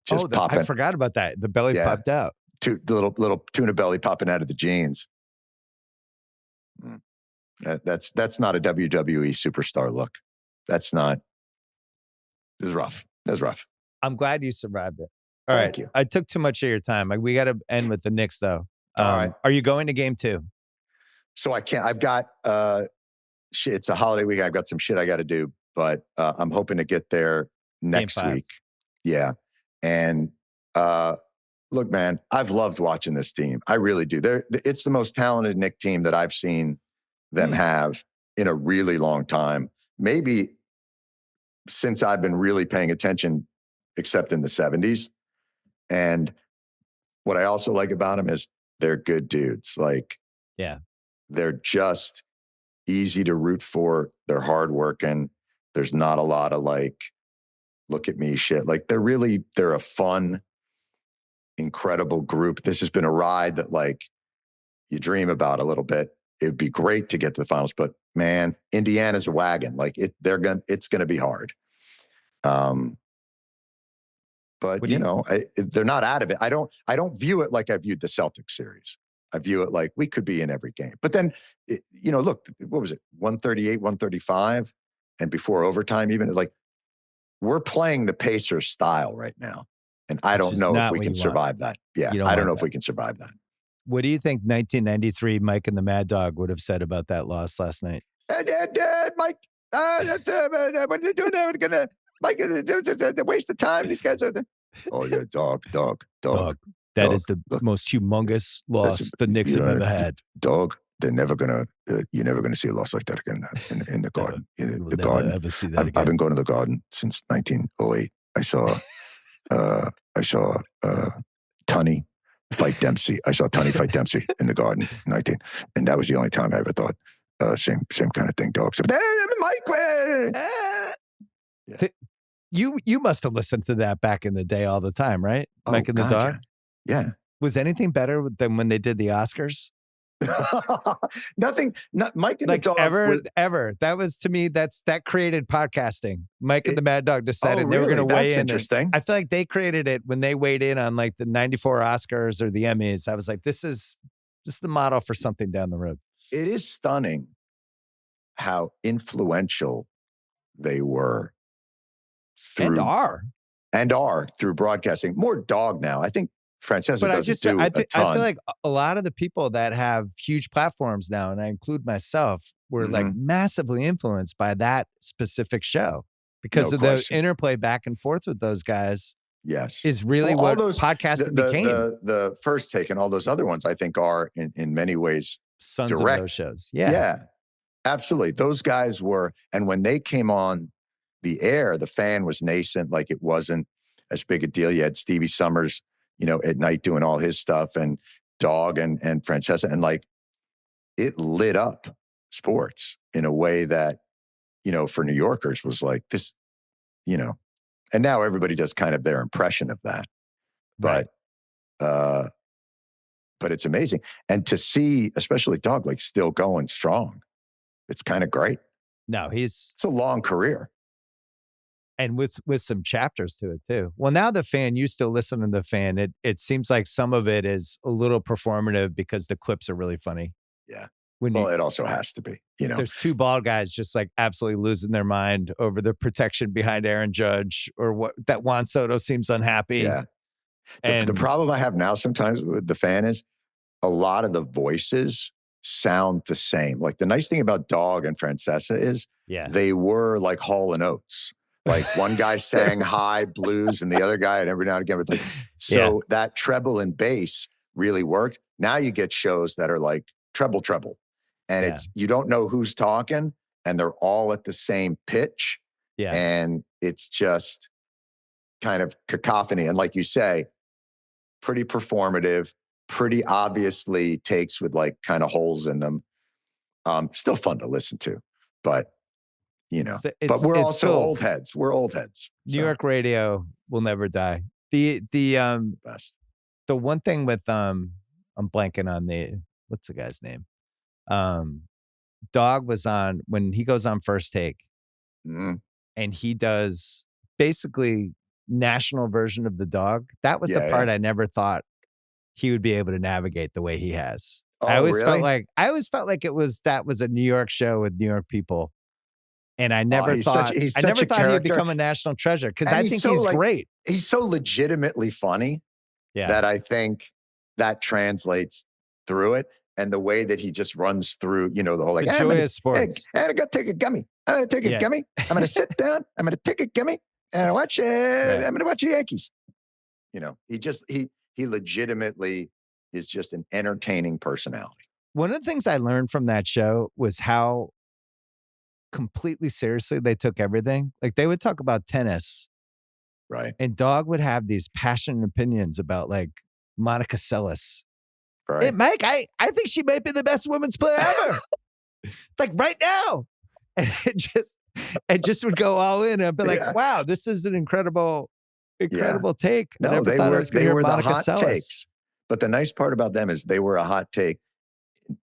just popping. I forgot about that. The belly popped out. The little tuna belly popping out of the jeans. That's not a WWE superstar look. This is rough. That's rough. I'm glad you survived it. Thank you. I took too much of your time. We got to end with the Knicks, though. All right. Are you going to game 2? So I can't. I've got shit. It's a holiday week. I've got some shit I got to do, but I'm hoping to get there next week. Yeah. And look, man, I've loved watching this team. I really do. It's the most talented Knicks team that I've seen them have in a really long time. Maybe since I've been really paying attention, except in the 70s. And what I also like about them is they're good dudes. Like, yeah, they're just easy to root for. They're hardworking. There's not a lot of like, look at me shit. Like, they're a fun, incredible group. This has been a ride that like you dream about a little bit. It would be great to get to the finals, but man, Indiana's a wagon. Like, it's going to be hard. But they're not out of it. I don't view it like I viewed the Celtics series. I view it like we could be in every game. But then, look, what was it? 138, 135. And before overtime, even, like, we're playing the Pacers style right now. And I don't know if we can survive that. Yeah. I don't know if we can survive that. What do you think 1993 Mike and the Mad Dog would have said about that loss last night? Mike, what are they doing there? Mike, it's a waste of time. These guys are oh, yeah, dog. That is the most humongous loss the Knicks have ever had. Dog, they're never gonna. You're never gonna see a loss like that again in the Garden. The Garden. Ever see that again. I've been going to the Garden since 1908. I saw Tunney fight Dempsey. I saw Tunney fight Dempsey in the Garden, 19, and that was the only time I ever thought same kind of thing. Dog. So, Mike. Yeah. You must have listened to that back in the day all the time, right? Mike and the Dog? Yeah. Was anything better than when they did the Oscars? Nothing. Mike and like the Dog. Ever. That was, to me, that created podcasting. Mike and the Mad Dog decided they were going to weigh in. That's interesting. I feel like they created it when they weighed in on like the 94 Oscars or the Emmys. I was like, this is the model for something down the road. It is stunning how influential they were. And are through broadcasting. More Dog now. I think Francesa doesn't do a ton. I feel like a lot of the people that have huge platforms now, and I include myself, were like massively influenced by that specific show because of the interplay back and forth with those guys. Yes. Is really what podcasting became. The First Take and all those other ones, I think, are in many ways sons direct. Of those shows. Yeah. Yeah. Absolutely. Those guys were, and when they came on the air, the fan was nascent. Like, it wasn't as big a deal. You had Stevie Summers at night doing all his stuff, and Dog and Francesa, and like it lit up sports in a way that, for New Yorkers was like this, and now everybody does kind of their impression of that. Right. But it's amazing. And to see, especially Dog, like still going strong, it's kind of great. No, it's a long career. And with some chapters to it too. Well, now the Fan, you still listen to the Fan. It seems like some of it is a little performative because the clips are really funny. Yeah. It also has to be, There's two bald guys just like absolutely losing their mind over the protection behind Aaron Judge, or what that Juan Soto seems unhappy. Yeah. The problem I have now sometimes with the Fan is a lot of the voices sound the same. Like the nice thing about Dog and Francesa is they were like Hall & Oates. Like one guy sang high blues and the other guy, and every now and again, it's like, that treble and bass really worked. Now you get shows that are like treble. And it's, you don't know who's talking and they're all at the same pitch. Yeah. And it's just kind of cacophony. And like you say, pretty performative, pretty obviously takes with like kind of holes in them. Still fun to listen to, but but we're also old heads. We're old heads. New York radio will never die. The best. The one thing with I'm blanking on what's the guy's name? Dog was on when he goes on First Take, and he does basically national version of the Dog. That was the part I never thought he would be able to navigate the way he has. Oh, I always felt like that was a New York show with New York people. And I never thought he would become a national treasure, because I think he's great. He's so legitimately funny that I think that translates through it. And the way that he just runs through, the whole like, the joy of sports. Hey, I'm going to take a gummy. I'm going to take a gummy. I'm going to sit down. I'm going to take a gummy and watch I'm going to watch the Yankees. He legitimately is just an entertaining personality. One of the things I learned from that show was how completely seriously they took everything. Like they would talk about tennis, right? And Dog would have these passionate opinions about like Monica Seles. Right. Hey, Mike, I think she might be the best women's player ever. Like right now. And it just would go all in. And I'd be like, wow, this is an incredible take. No, they were the hot takes. But the nice part about them is they were a hot take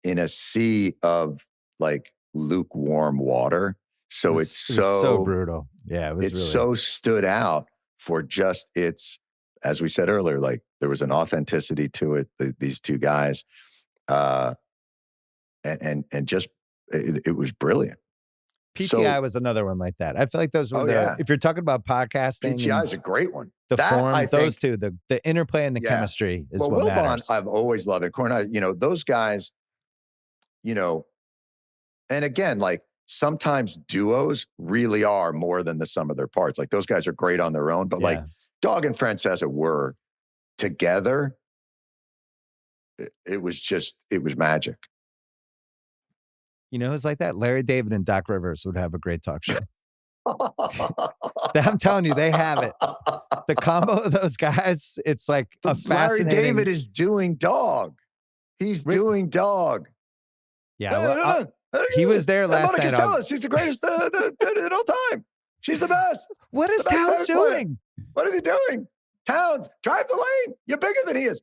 in a sea of like lukewarm water. So it's so brutal. Yeah, it was really so stood out for just its, as we said earlier, like there was an authenticity to it. These two guys, and just it was brilliant. PTI was another one like that. I feel like those were if you're talking about podcasting, PTI is a great one. The form, those two, the interplay and the chemistry is what matters. I've always loved it. Corn, those guys, and again, like sometimes duos really are more than the sum of their parts. Like those guys are great on their own, but like Dog and Francesa were together. It was magic. Who's like that? Larry David and Doc Rivers would have a great talk show. I'm telling you, they have it. The combo of those guys, it's like a fascinating. Larry David is doing Dog. He's doing Dog. Yeah, he was there last night. Monica, she's the greatest in all time. She's the best. What is Towns doing? What is he doing? Towns, drive the lane. You're bigger than he is.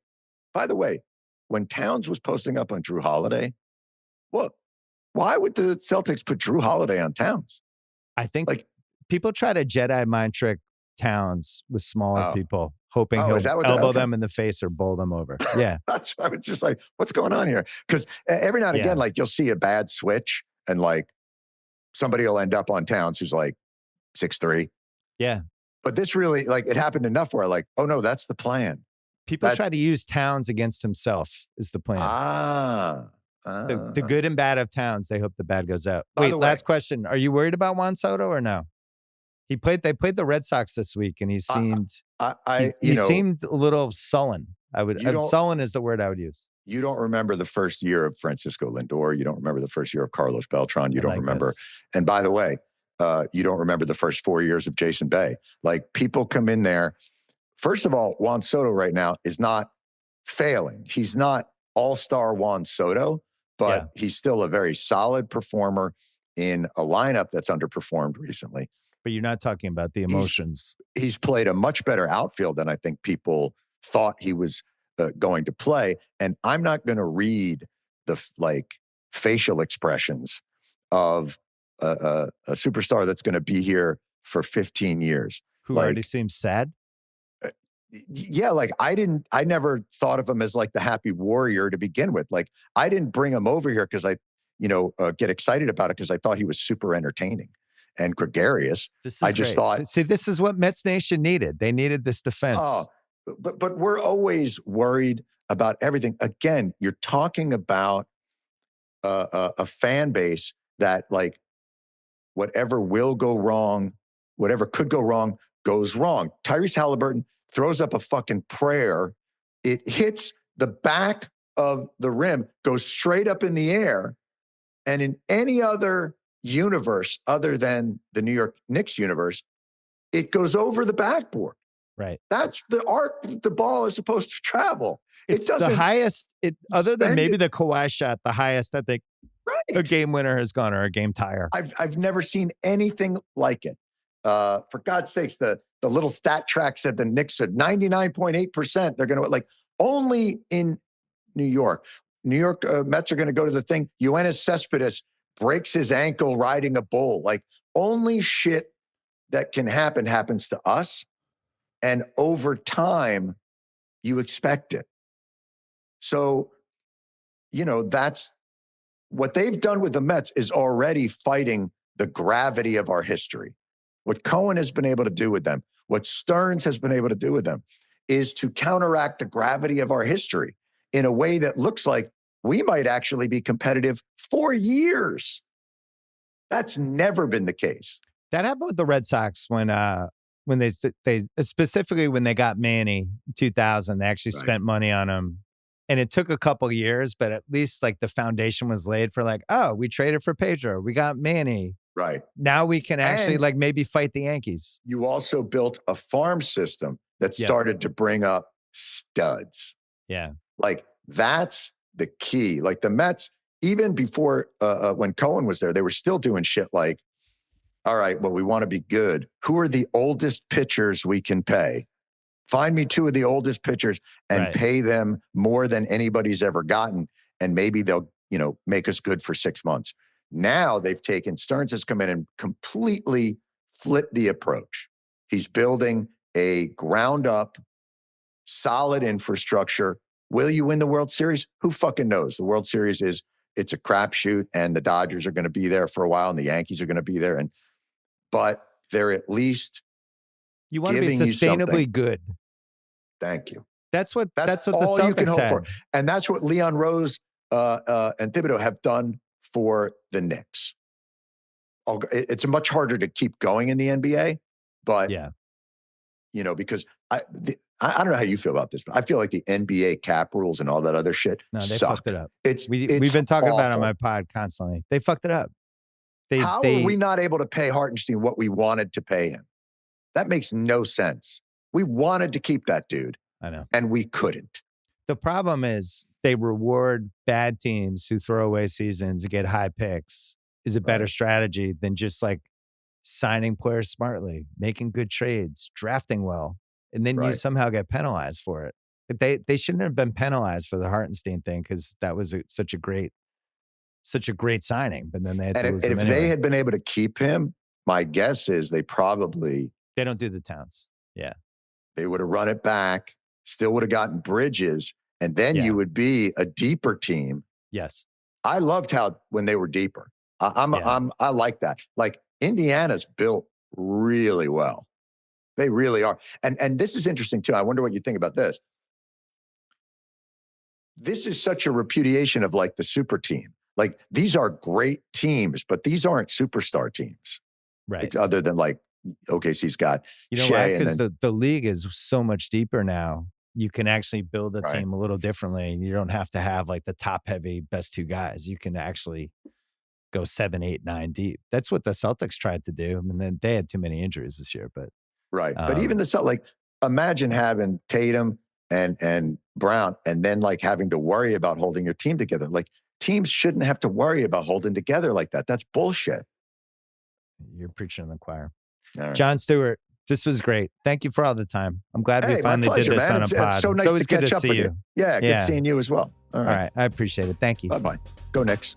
By the way, when Towns was posting up on Drew Holiday, why would the Celtics put Drew Holiday on Towns? I think like people try to Jedi mind trick Towns with smaller people, hoping he'll elbow them in the face or bowl them over. Yeah. That's why it's just like, what's going on here? Because every now and again, like you'll see a bad switch and like somebody will end up on Towns who's like 6'3". Yeah. But this really, like, it happened enough where like, oh no, that's the plan. People try to use Towns against himself is the plan. The good and bad of Towns. They hope the bad goes out. Wait, last question. Are you worried about Juan Soto or no? They played the Red Sox this week, and he seemed he seemed a little sullen. Sullen is the word I would use. You don't remember the first year of Francisco Lindor. You don't remember the first year of Carlos Beltran. You don't remember. This. And by the way, you don't remember the first 4 years of Jason Bay. Like people come in there first of all, Juan Soto right now is not failing. He's not all-star Juan Soto, but he's still a very solid performer in a lineup that's underperformed recently. But you're not talking about the emotions. He's played a much better outfield than I think people thought he was going to play. And I'm not going to read the facial expressions of a superstar that's going to be here for 15 years. Who already seems sad? Yeah, I never thought of him as like the happy warrior to begin with. Like, I didn't bring him over here because I get excited about it because I thought he was super entertaining and gregarious. I just thought, see, this is what Mets Nation needed. They needed this defense. Oh, but we're always worried about everything. Again, you're talking about a fan base that, like, whatever will go wrong, whatever could go wrong, goes wrong. Tyrese Halliburton throws up a fucking prayer. It hits the back of the rim, goes straight up in the air. And in any other universe other than the New York Knicks universe, it goes over the backboard. Right. That's the arc the ball is supposed to travel. It's the highest, other than maybe the Kawhi shot, the highest I think a game winner has gone, or a game tire. I've never seen anything like it. For God's sakes, the little stat track said the Knicks at 99.8%. They're going to, like, only in New York. New York Mets are going to go to the thing. Yoenis Cespedes breaks his ankle riding a bull. Like, only shit that can happen happens to us. And over time, you expect it. So, that's what they've done with the Mets is already fighting the gravity of our history. What Cohen has been able to do with them, what Stearns has been able to do with them, is to counteract the gravity of our history in a way that looks like we might actually be competitive for years. That's never been the case. That happened with the Red Sox when they specifically when they got Manny in 2000. They actually spent money on him, and it took a couple of years, but at least like the foundation was laid for, like, oh, we traded for Pedro, we got Manny. Right. Now we can actually like maybe fight the Yankees. You also built a farm system that started to bring up studs. Yeah. Like, that's the key. Like, the Mets, even before when Cohen was there, they were still doing shit like, all right, well, we want to be good. Who are the oldest pitchers we can pay? Find me two of the oldest pitchers and pay them more than anybody's ever gotten. And maybe they'll, make us good for 6 months. Now they've taken, Stearns has come in and completely flipped the approach. He's building a ground up, solid infrastructure. Will you win the World Series? Who fucking knows? The World Series it's a crapshoot, and the Dodgers are going to be there for a while, and the Yankees are going to be there. But they're at least you want to be sustainably good. Thank you. That's what the all Celtics you can hope had. for. And that's what Leon Rose and Thibodeau have done for the Knicks. It's much harder to keep going in the NBA, but because I don't know how you feel about this, but I feel like the NBA cap rules and all that other shit fucked it up. We've been talking awful. about it on my pod constantly. They fucked it up. How are we not able to pay Hartenstein what we wanted to pay him? That makes no sense. We wanted to keep that dude. I know. And we couldn't. The problem is they reward bad teams who throw away seasons and get high picks is a better strategy than just like signing players smartly, making good trades, drafting well, and then you somehow get penalized for it. But they shouldn't have been penalized for the Hartenstein thing because that was such a great signing. But then they had to lose him if anyway. They had been able to keep him, my guess is they don't do the Towns. Yeah. They would have run it back, still would have gotten Bridges, and then you would be a deeper team. Yes. I loved how when they were deeper. I like that. Like, Indiana's built really well. They really are. And this is interesting too. I wonder what you think about this. This is such a repudiation of like the super team. Like, these are great teams, but these aren't superstar teams. Right. Other than like OKC's got why? Because the league is so much deeper now. You can actually build a team a little differently. You don't have to have like the top heavy best two guys. You can actually go 7, 8, 9 deep. That's what the Celtics tried to do. And then they had too many injuries this year. But but even the Celtics, like, imagine having Tatum and Brown, and then like having to worry about holding your team together. Like teams shouldn't have to worry about holding together like that. That's bullshit. You're preaching in the choir. Right. Jon Stewart, this was great. Thank you for all the time. I'm glad we finally pleasure, did this man. on a pod. It's so nice to catch up with you. Yeah, good seeing you as well. All right. I appreciate it. Thank you. Bye-bye. Go Knicks.